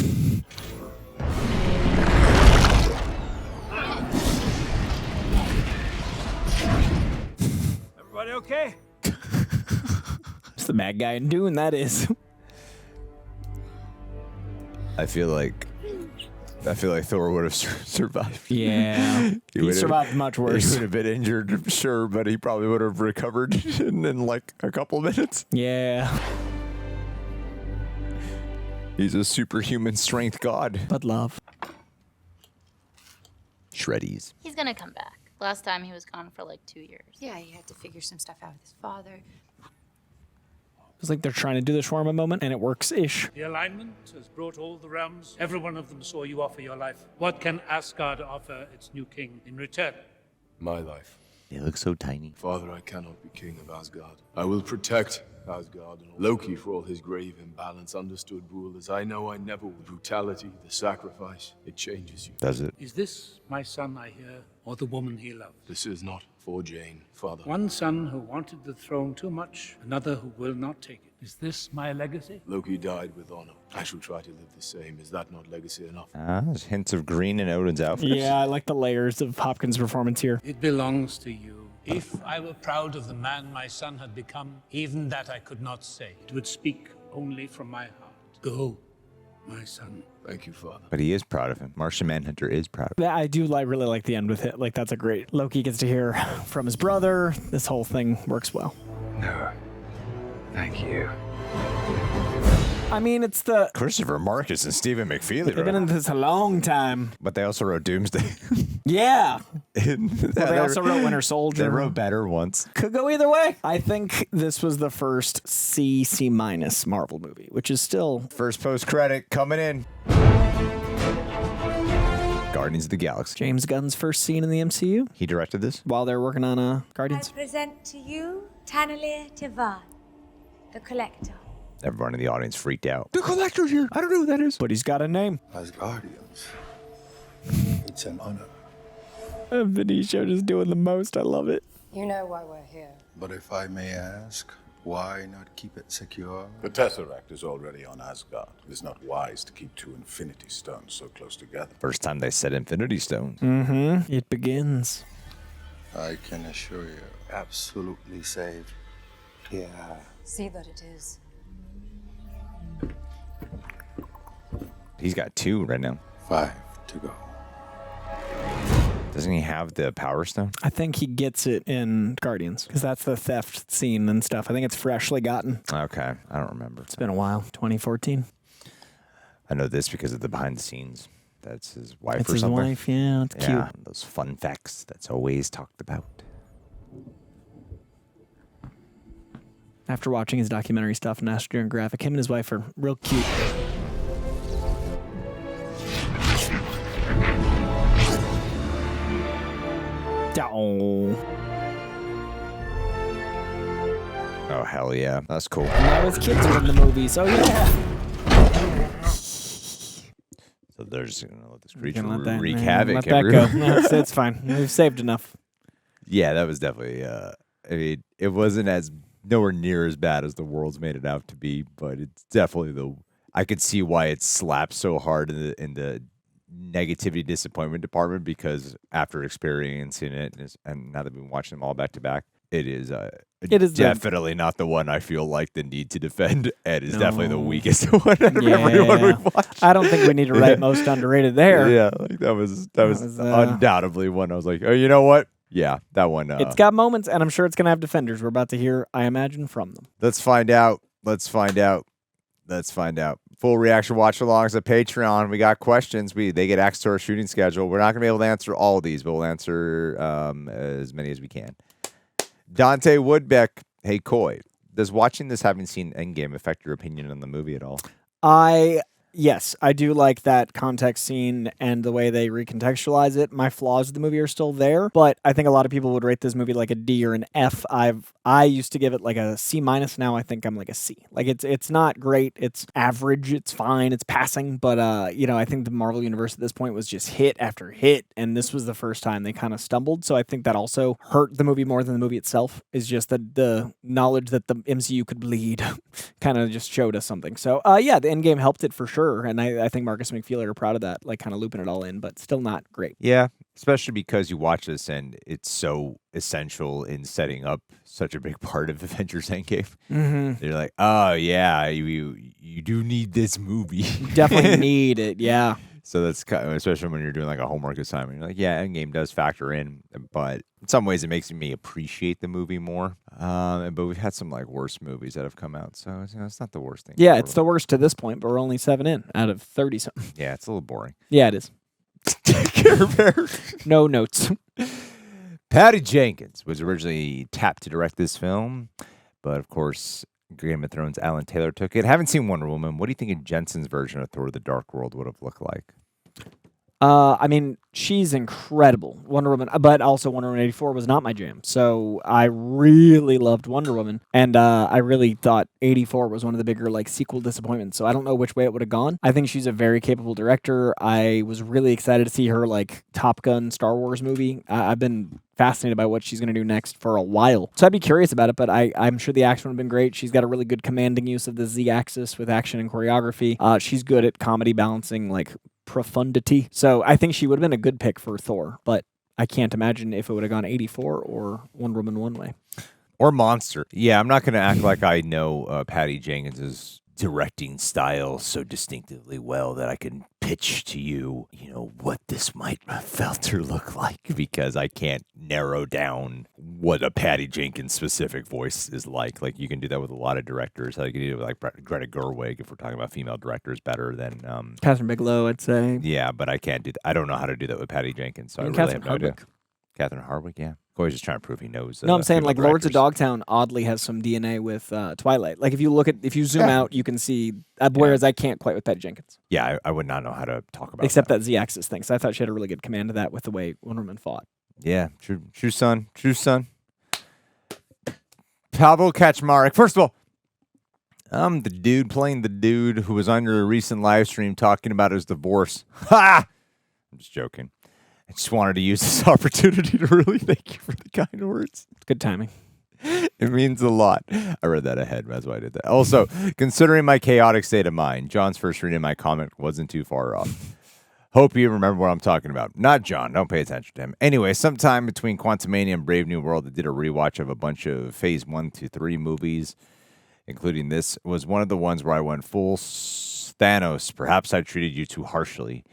[SPEAKER 10] Everybody okay?
[SPEAKER 3] It's the bad guy in Dune, that is.
[SPEAKER 2] I feel like Thor would have survived.
[SPEAKER 3] Yeah. He survived much worse.
[SPEAKER 2] He would have been injured, sure, but he probably would have recovered in like a couple minutes.
[SPEAKER 3] Yeah.
[SPEAKER 2] He's a superhuman strength god.
[SPEAKER 3] But love.
[SPEAKER 2] Shreddies.
[SPEAKER 11] He's gonna come back. Last time he was gone for like 2 years.
[SPEAKER 12] Yeah, he had to figure some stuff out with his father.
[SPEAKER 3] It's like they're trying to do the shawarma moment, and it works-ish.
[SPEAKER 15] The alignment has brought all the realms. Every one of them saw you offer your life. What can Asgard offer its new king in return?
[SPEAKER 9] My life.
[SPEAKER 2] They look so tiny.
[SPEAKER 9] Father, I cannot be king of Asgard. I will protect Asgard and Loki, for all his grave imbalance, understood rulers. I know I never will. The brutality, the sacrifice, it changes you.
[SPEAKER 2] Does it?
[SPEAKER 15] Is this my son I hear, or the woman he loved?
[SPEAKER 9] This is not for Jane, Father.
[SPEAKER 15] One son who wanted the throne too much, another who will not take it. Is this my legacy?
[SPEAKER 9] Loki died with honor. I shall try to live the same. Is that not legacy enough?
[SPEAKER 2] There's hints of green in Odin's outfit.
[SPEAKER 3] Yeah, I like the layers of Hopkins' performance here.
[SPEAKER 15] It belongs to you. If I were proud of the man my son had become, even that I could not say. It would speak only from my heart. Go, my son.
[SPEAKER 9] Thank you, Father.
[SPEAKER 2] But he is proud of him. Martian Manhunter is proud of him.
[SPEAKER 3] Yeah, I do really like the end with it. Like, that's a great... Loki gets to hear from his brother. This whole thing works well.
[SPEAKER 8] No. Thank you.
[SPEAKER 3] I mean, it's the...
[SPEAKER 2] Christopher Marcus and Stephen McFeely.
[SPEAKER 3] They've been in this a long time.
[SPEAKER 2] But they also wrote Doomsday.
[SPEAKER 3] Yeah.
[SPEAKER 2] Well,
[SPEAKER 3] they also wrote Winter Soldier.
[SPEAKER 2] They wrote better once.
[SPEAKER 3] Could go either way. I think this was the first C- Marvel movie, which is still...
[SPEAKER 2] First post-credit coming in. Guardians of the Galaxy.
[SPEAKER 3] James Gunn's first scene in the MCU.
[SPEAKER 2] He directed this?
[SPEAKER 3] While they're working on Guardians.
[SPEAKER 23] I present to you Tanalir Tivan, the Collector.
[SPEAKER 2] Everyone in the audience freaked out. The Collector's here. I don't know who that is.
[SPEAKER 3] But he's got a name.
[SPEAKER 24] As Guardians, it's an honor.
[SPEAKER 3] Benicio just doing the most. I love it.
[SPEAKER 7] You know why we're here.
[SPEAKER 24] But if I may ask, Why not keep it secure?
[SPEAKER 14] The Tesseract is already on Asgard. It is not wise to keep two Infinity Stones so close together.
[SPEAKER 1] First time they said Infinity Stone.
[SPEAKER 3] Mm-hmm. It begins.
[SPEAKER 24] I can assure you, absolutely safe. Yeah.
[SPEAKER 7] See that it is.
[SPEAKER 1] He's got 2 right now.
[SPEAKER 24] 5 to go.
[SPEAKER 1] Doesn't he have the Power Stone?
[SPEAKER 3] I think he gets it in Guardians because that's the theft scene and stuff. I think it's freshly gotten.
[SPEAKER 1] Okay. I don't remember.
[SPEAKER 3] It's been a while. 2014.
[SPEAKER 1] I know this because of the behind the scenes. That's his wife
[SPEAKER 3] It's
[SPEAKER 1] or
[SPEAKER 3] his
[SPEAKER 1] something.
[SPEAKER 3] wife, yeah. It's cute.
[SPEAKER 1] Those fun facts that's always talked about.
[SPEAKER 3] After watching his documentary stuff, National Geographic, him and his wife are real cute.
[SPEAKER 1] Oh, hell yeah. That's cool.
[SPEAKER 3] Now his kids are in the movie, so yeah.
[SPEAKER 1] So they're just going to let this creature
[SPEAKER 3] Let that,
[SPEAKER 1] wreak
[SPEAKER 3] let
[SPEAKER 1] havoc.
[SPEAKER 3] that go. No, it's fine. We've saved enough.
[SPEAKER 1] Yeah, that was definitely, I mean, it wasn't as, nowhere near as bad as the world's made it out to be, but it's definitely I could see why it slapped so hard in the negativity disappointment department, because after experiencing it and now that we've been watching them all back to back, it is definitely not the one I feel like the need to defend, and is definitely the weakest one out of everyone we've watched.
[SPEAKER 3] I don't think we need to write most underrated there.
[SPEAKER 1] Yeah, like that was undoubtedly one I was like, oh, you know what? Yeah, that one.
[SPEAKER 3] It's got moments, and I'm sure it's going to have defenders. We're about to hear, I imagine, from them.
[SPEAKER 1] Let's find out. Full reaction watch alongs at Patreon. We got questions. They get access to our shooting schedule. We're not going to be able to answer all of these, but we'll answer as many as we can. Dante Woodbeck, hey Coy, does watching this, having seen Endgame, affect your opinion on the movie at all?
[SPEAKER 3] Yes, I do like that context scene and the way they recontextualize it. My flaws with the movie are still there, but I think a lot of people would rate this movie like a D or an F. I used to give it like a C minus. Now I think I'm like a C. Like it's not great. It's average. It's fine. It's passing. But I think the Marvel universe at this point was just hit after hit, and this was the first time they kind of stumbled. So I think that also hurt the movie more than the movie itself. Is just that the knowledge that the MCU could bleed kind of just showed us something. So the Endgame helped it for sure. And I think Marcus McFeely are proud of that, like kind of looping it all in, but still not great.
[SPEAKER 1] Yeah, especially because you watch this and it's so essential in setting up such a big part of Avengers Endgame.
[SPEAKER 3] Mm-hmm.
[SPEAKER 1] You're like, oh yeah, you do need this movie.
[SPEAKER 3] You definitely need it, yeah.
[SPEAKER 1] So that's kind of, especially when you're doing like a homework assignment. You're like, yeah, Endgame does factor in, but in some ways it makes me appreciate the movie more. But we've had some like worse movies that have come out, so it's not the worst thing.
[SPEAKER 3] Yeah, it's the worst to this point, but we're only 7 in out of 30 something.
[SPEAKER 1] Yeah, it's a little boring.
[SPEAKER 3] Yeah, it is.
[SPEAKER 1] Care Bear.
[SPEAKER 3] No notes.
[SPEAKER 1] Patty Jenkins was originally tapped to direct this film, but of course, Game of Thrones' Alan Taylor took it. Haven't seen Wonder Woman. What do you think of Jensen's version of Thor: The Dark World would have looked like?
[SPEAKER 3] I mean, she's incredible, Wonder Woman, but also Wonder Woman 84 was not my jam. So I really loved Wonder Woman, and I really thought 84 was one of the bigger like sequel disappointments. So I don't know which way it would have gone. I think she's a very capable director. I was really excited to see her like Top Gun Star Wars movie. I've been fascinated by what she's going to do next for a while. So I'd be curious about it, but I'm sure the action would have been great. She's got a really good commanding use of the Z-axis with action and choreography. She's good at comedy balancing like profundity. So I think she would have been a good pick for Thor, but I can't imagine if it would have gone 84 or Wonder Woman one way.
[SPEAKER 1] Or Monster. Yeah, I'm not going to act like I know Patty Jenkins' directing style so distinctively well that I can pitch to you, what this might have felt or look like, because I can't narrow down what a Patty Jenkins specific voice is like. Like, you can do that with a lot of directors. Like, you can do it with like Greta Gerwig if we're talking about female directors better than
[SPEAKER 3] Catherine Bigelow, I'd say.
[SPEAKER 1] Yeah, but I can't do that. I don't know how to do that with Patty Jenkins, so I really have no idea. Catherine Hardwicke, yeah. Corey's just trying to prove he knows.
[SPEAKER 3] No, I'm saying like Lords of Dogtown oddly has some DNA with Twilight. Like if you zoom out, you can see. Whereas I can't quite with Patty Jenkins.
[SPEAKER 1] Yeah, I would not know how to talk about
[SPEAKER 3] except that Z-axis thing. So I thought she had a really good command of that with the way Wonder Woman fought.
[SPEAKER 1] Yeah, true son. Pavel Kaczmarek. First of all, I'm the dude playing the dude who was on your recent live stream talking about his divorce. Ha! I'm just joking. I just wanted to use this opportunity to really thank you for the kind words.
[SPEAKER 3] Good timing.
[SPEAKER 2] It means a lot. I read that ahead. That's why I did that. Also, considering my chaotic state of mind, John's first reading of my comic wasn't too far off. Hope you remember what I'm talking about. Not John. Don't pay attention to him. Anyway, sometime between Quantumania and Brave New World, I did a rewatch of a bunch of Phase 1 to 3 movies, including this. Was one of the ones where I went full Thanos. Perhaps I treated you too harshly.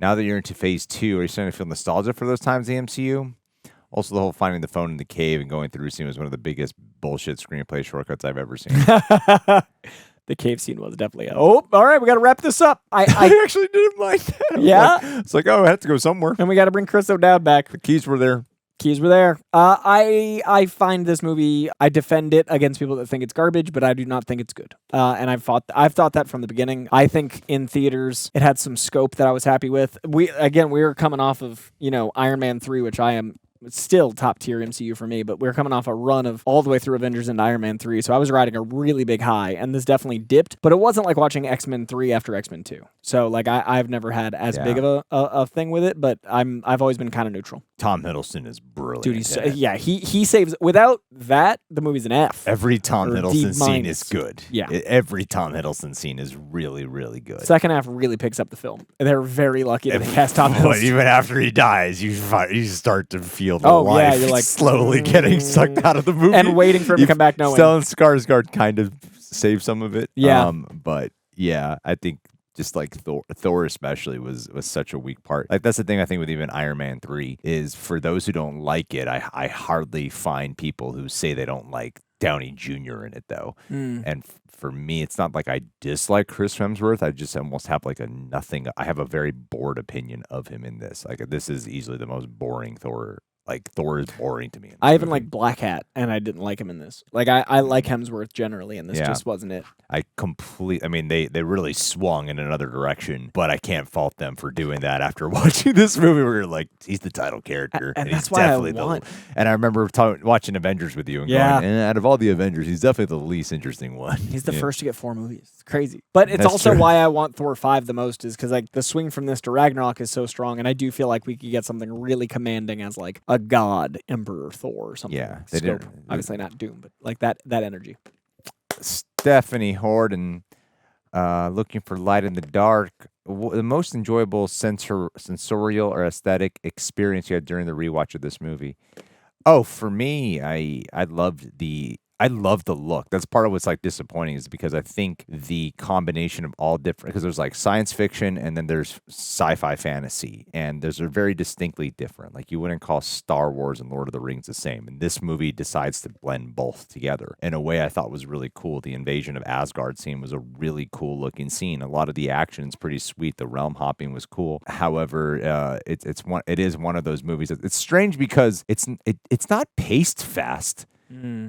[SPEAKER 2] Now that you're into Phase 2, are you starting to feel nostalgia for those times in the MCU? Also, the whole finding the phone in the cave and going through scene was one of the biggest bullshit screenplay shortcuts I've ever seen.
[SPEAKER 3] The cave scene was definitely all right, we got to wrap this up. I
[SPEAKER 2] actually didn't like that.
[SPEAKER 3] Yeah?
[SPEAKER 2] It's like, oh, I have to go somewhere.
[SPEAKER 3] And we got to bring Chris O'Dowd back.
[SPEAKER 2] The keys were there.
[SPEAKER 3] Keys were there. I find this movie, I defend it against people that think it's garbage, but I do not think it's good. And I've thought that from the beginning. I think in theaters, it had some scope that I was happy with. We were coming off of, Iron Man 3, which I am still top tier MCU for me, but we're coming off a run of all the way through Avengers and Iron Man 3, so I was riding a really big high, and this definitely dipped, but it wasn't like watching X-Men 3 after X-Men 2. So like I've never had as big of a thing with it, but I've always been kind of neutral.
[SPEAKER 2] Tom Hiddleston is brilliant.
[SPEAKER 3] Dude, he saves. Without that, the movie's an F.
[SPEAKER 2] Every Tom Hiddleston scene is good.
[SPEAKER 3] Yeah.
[SPEAKER 2] Every Tom Hiddleston scene is really, really good.
[SPEAKER 3] Second half really picks up the film. They're very lucky that they cast Tom Hiddleston.
[SPEAKER 2] But even after he dies, you start to feel the life
[SPEAKER 3] you're like,
[SPEAKER 2] slowly getting sucked out of the movie.
[SPEAKER 3] And waiting for him to come back knowing.
[SPEAKER 2] Stellan Skarsgård kind of saved some of it.
[SPEAKER 3] Yeah.
[SPEAKER 2] But yeah, I think just like Thor especially was such a weak part. Like that's the thing I think with even Iron Man 3 is for those who don't like it, I hardly find people who say they don't like Downey Jr. in it though. And for me, it's not like I dislike Chris Hemsworth. I just almost have like I have a very bored opinion of him in this. Like this is easily the most boring Thor. Like Thor is boring to me.
[SPEAKER 3] I even like Black Hat, and I didn't like him in this. Like I like Hemsworth generally, and this just wasn't it.
[SPEAKER 2] I mean, they really swung in another direction, but I can't fault them for doing that after watching this movie where you're like, he's the title character.
[SPEAKER 3] And that's
[SPEAKER 2] he's
[SPEAKER 3] why
[SPEAKER 2] definitely
[SPEAKER 3] I want.
[SPEAKER 2] And I remember watching Avengers with you and going, and out of all the Avengers, he's definitely the least interesting one.
[SPEAKER 3] He's the first to get 4 movies. It's crazy. But it's
[SPEAKER 2] That's
[SPEAKER 3] also
[SPEAKER 2] true.
[SPEAKER 3] why I want Thor 5 the most is because like the swing from this to Ragnarok is so strong, and I do feel like we could get something really commanding as like a god Emperor Thor or something.
[SPEAKER 2] Yeah,
[SPEAKER 3] Scope. Obviously not Doom, but like that energy.
[SPEAKER 2] Stephanie Horden, looking for light in the dark. The most enjoyable sensorial or aesthetic experience you had during the rewatch of this movie? Oh, for me, I loved the look. That's part of what's like disappointing is because I think the combination of all different, because there's like science fiction and then there's sci-fi fantasy, and those are very distinctly different. Like you wouldn't call Star Wars and Lord of the Rings the same. And this movie decides to blend both together in a way I thought was really cool. The invasion of Asgard scene was a really cool looking scene. A lot of the action is pretty sweet. The realm hopping was cool. However, it is one of those movies. It's strange because it's not paced fast.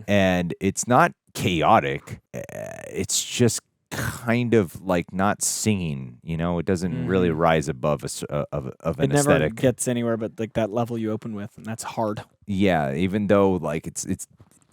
[SPEAKER 2] And it's not chaotic. It's just kind of like not singing. It doesn't really rise above an
[SPEAKER 3] It never
[SPEAKER 2] aesthetic.
[SPEAKER 3] gets anywhere but like that level you open with, and that's hard.
[SPEAKER 2] Yeah, even though like it's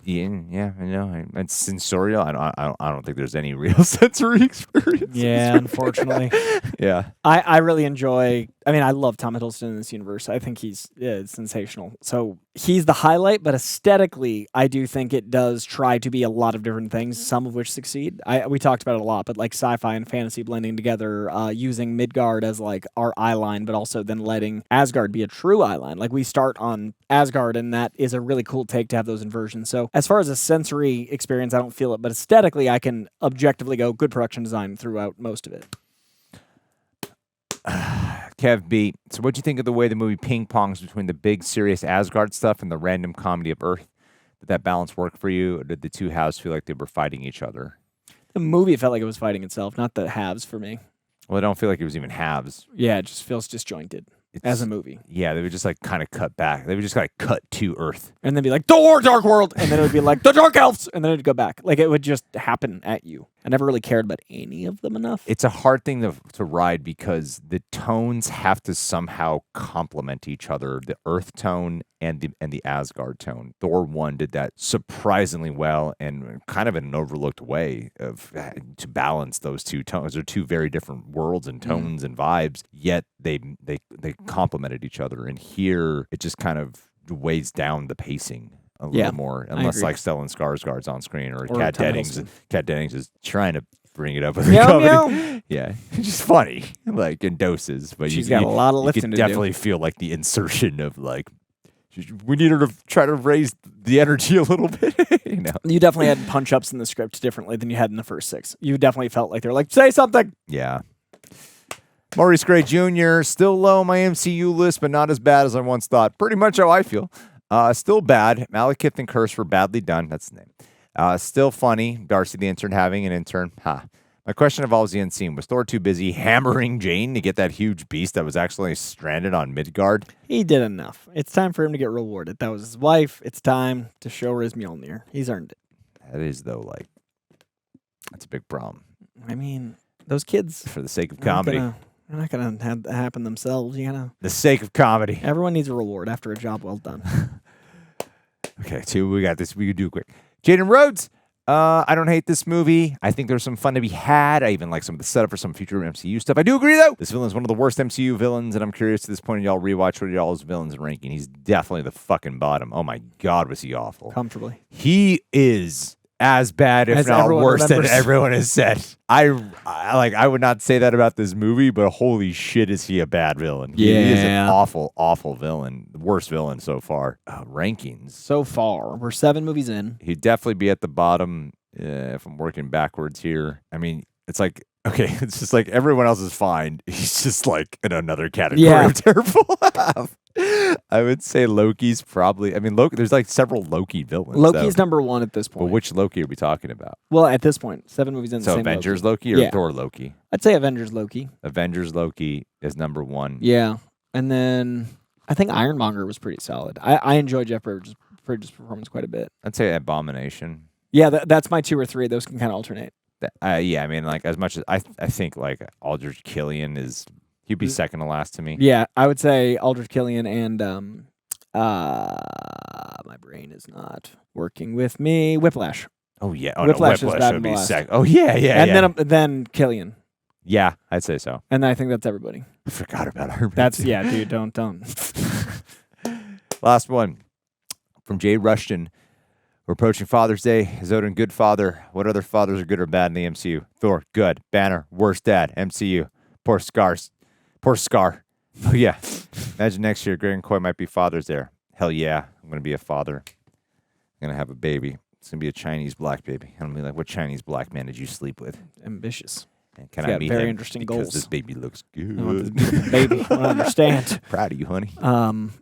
[SPEAKER 2] yeah, I know. It's sensorial. I don't think there's any real sensory experience.
[SPEAKER 3] Yeah, unfortunately.
[SPEAKER 2] Yeah.
[SPEAKER 3] I really enjoy. I mean, I love Tom Hiddleston in this universe. I think he's sensational. So he's the highlight, but aesthetically, I do think it does try to be a lot of different things, some of which succeed. We talked about it a lot, but like sci-fi and fantasy blending together, using Midgard as like our eye line, but also then letting Asgard be a true eye line. Like we start on Asgard, and that is a really cool take to have those inversions. So as far as a sensory experience, I don't feel it, but aesthetically, I can objectively go good production design throughout most of it.
[SPEAKER 2] Kev B. So what'd you think of the way the movie ping-pongs between the big, serious Asgard stuff and the random comedy of Earth? Did that balance work for you, or did the two halves feel like they were fighting each other?
[SPEAKER 3] The movie felt like it was fighting itself, not the halves for me.
[SPEAKER 2] Well, I don't feel like it was even halves.
[SPEAKER 3] Yeah, it just feels disjointed as a movie.
[SPEAKER 2] Yeah, they would just like kind of cut back. They would just like cut to Earth.
[SPEAKER 3] And then be like, Thor, Dark World! And then it would be like, the Dark Elves! And then it would go back. Like, it would just happen at you. I never really cared about any of them enough.
[SPEAKER 2] It's a hard thing to ride because the tones have to somehow complement each other. The Earth tone and the Asgard tone. Thor 1 did that surprisingly well and kind of in an overlooked way to balance those two tones. They're two very different worlds and tones and vibes, yet they complemented each other. And here, it just kind of weighs down the pacing. a little more, unless like Stellan Skarsgård's on screen or Kat Dennings. Kat Dennings is trying to bring it up with her comedy. Yeah, it's just funny, like in doses. But
[SPEAKER 3] she's got a lot of lifting to do.
[SPEAKER 2] You can definitely feel like the insertion of like, we need her to try to raise the energy a little bit. You know,
[SPEAKER 3] you definitely had punch ups in the script differently than you had in the first 6. You definitely felt like they're like, say something.
[SPEAKER 2] Yeah. Maurice Gray Jr. still low on my MCU list, but not as bad as I once thought. Pretty much how I feel. Still bad. Malekith and Curse were badly done. That's the name. Still funny. Darcy the intern having an intern. My question involves the end scene. Was Thor too busy hammering Jane to get that huge beast that was actually stranded on Midgard?
[SPEAKER 3] He did enough. It's time for him to get rewarded. That was his wife. It's time to show her his Mjolnir. He's earned it.
[SPEAKER 2] That is, though, like, that's a big problem.
[SPEAKER 3] I mean, those kids.
[SPEAKER 2] For the sake of comedy.
[SPEAKER 3] They're not going to have that happen themselves, you know.
[SPEAKER 2] The sake of comedy.
[SPEAKER 3] Everyone needs a reward after a job well done.
[SPEAKER 2] Okay, 2, we got this. We can do quick. Jaden Rhodes. I don't hate this movie. I think there's some fun to be had. I even like some of the setup for some future MCU stuff. I do agree, though. This villain is one of the worst MCU villains, and I'm curious to this point, y'all rewatch what y'all's villains ranking. He's definitely the fucking bottom. Oh my God, was he awful.
[SPEAKER 3] Comfortably.
[SPEAKER 2] He is as bad, if not worse, than everyone has said. I would not say that about this movie, but holy shit, is he a bad villain. He is an awful, awful villain. The worst villain so far. Rankings.
[SPEAKER 3] So far. We're 7 movies in.
[SPEAKER 2] He'd definitely be at the bottom if I'm working backwards here. I mean, it's like, okay, it's just like everyone else is fine. He's just like in another category of terrible. I would say Loki's probably, I mean, Loki, there's like several Loki villains.
[SPEAKER 3] Loki's number 1 at this point.
[SPEAKER 2] But which Loki are we talking about?
[SPEAKER 3] Well, at this point, 7 movies in.
[SPEAKER 2] So
[SPEAKER 3] same
[SPEAKER 2] Avengers Loki or Thor Loki?
[SPEAKER 3] I'd say Avengers Loki.
[SPEAKER 2] Avengers Loki is number 1.
[SPEAKER 3] Yeah. And then I think Ironmonger was pretty solid. I enjoy Jeff Bridges' performance quite a bit.
[SPEAKER 2] I'd say Abomination.
[SPEAKER 3] Yeah, that's my 2 or 3. Those can kind of alternate.
[SPEAKER 2] Yeah, I mean, like, as much as I think like Aldrich Killian is, he'd be second to last to me.
[SPEAKER 3] Yeah, I would say Aldrich Killian and my brain is not working with me. Whiplash.
[SPEAKER 2] Oh yeah,
[SPEAKER 3] Whiplash
[SPEAKER 2] no,
[SPEAKER 3] is bad
[SPEAKER 2] would be
[SPEAKER 3] last.
[SPEAKER 2] second. Oh yeah,
[SPEAKER 3] and then Killian.
[SPEAKER 2] Yeah, I'd say so.
[SPEAKER 3] And I think that's everybody.
[SPEAKER 2] I forgot about her.
[SPEAKER 3] That's dude. Don't.
[SPEAKER 2] Last one from Jay Rushton. We're approaching Father's Day. Is Odin good father? What other fathers are good or bad in the MCU? Thor, good. Banner, worst dad. MCU, poor Scars. Poor Scar. Oh, yeah. Imagine next year, Greg and Coy might be fathers there. Hell yeah. I'm going to be a father. I'm going to have a baby. It's going to be a Chinese black baby. I'm going to be like, what Chinese black man did you sleep with?
[SPEAKER 3] Ambitious.
[SPEAKER 2] And can I meet
[SPEAKER 3] very
[SPEAKER 2] him?
[SPEAKER 3] interesting
[SPEAKER 2] Because
[SPEAKER 3] goals.
[SPEAKER 2] this baby looks good.
[SPEAKER 3] I want this beautiful baby. I understand.
[SPEAKER 2] Proud of you, honey.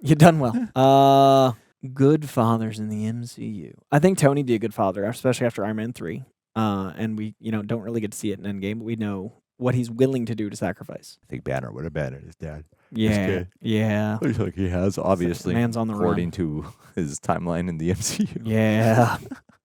[SPEAKER 3] You've done well. Good fathers in the MCU. I think Tony be a good father, especially after Iron Man 3. And we, don't really get to see it in Endgame, but we know what he's willing to do to sacrifice.
[SPEAKER 2] I think Banner would have been his dad.
[SPEAKER 3] Yeah. Yeah.
[SPEAKER 2] Looks like he has, obviously.
[SPEAKER 3] Man's on the
[SPEAKER 2] according to his timeline in the MCU.
[SPEAKER 3] Yeah.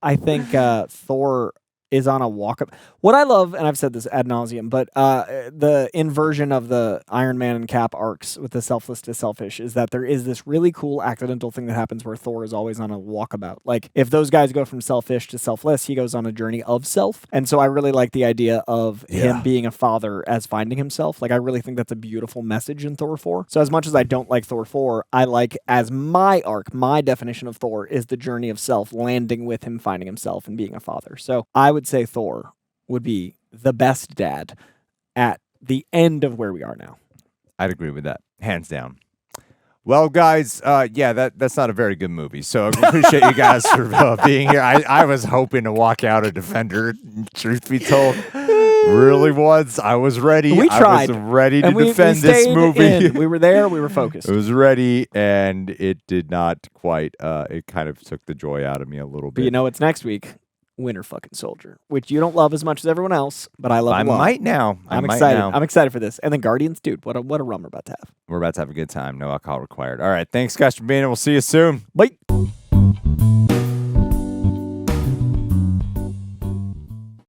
[SPEAKER 3] I think Thor is on a walk-up. What I love, and I've said this ad nauseum, but the inversion of the Iron Man and Cap arcs with the selfless to selfish is that there is this really cool accidental thing that happens where Thor is always on a walkabout. Like, if those guys go from selfish to selfless, he goes on a journey of self. And so I really like the idea of him being a father as finding himself. Like, I really think that's a beautiful message in Thor 4. So as much as I don't like Thor 4, I like, as my arc, my definition of Thor is the journey of self, landing with him finding himself and being a father. So I would say Thor would be the best dad at the end of where we are now.
[SPEAKER 2] I'd agree with that, hands down. Well, guys, that's not a very good movie. So I appreciate you guys for being here. I was hoping to walk out a defender, truth be told. Really was. I was ready.
[SPEAKER 3] We tried.
[SPEAKER 2] I was ready to defend this movie.
[SPEAKER 3] We were there. We were focused.
[SPEAKER 2] I was ready, and it did not quite. It kind of took the joy out of me a little bit.
[SPEAKER 3] But you know what's next week? Winter fucking Soldier, which you don't love as much as everyone else, but I love.
[SPEAKER 2] I might now.
[SPEAKER 3] I'm excited. I'm excited for this. And then Guardians, dude, what a run we're about to have.
[SPEAKER 2] We're about to have a good time. No alcohol required. All right. Thanks, guys, for being here. We'll see you soon.
[SPEAKER 3] Bye.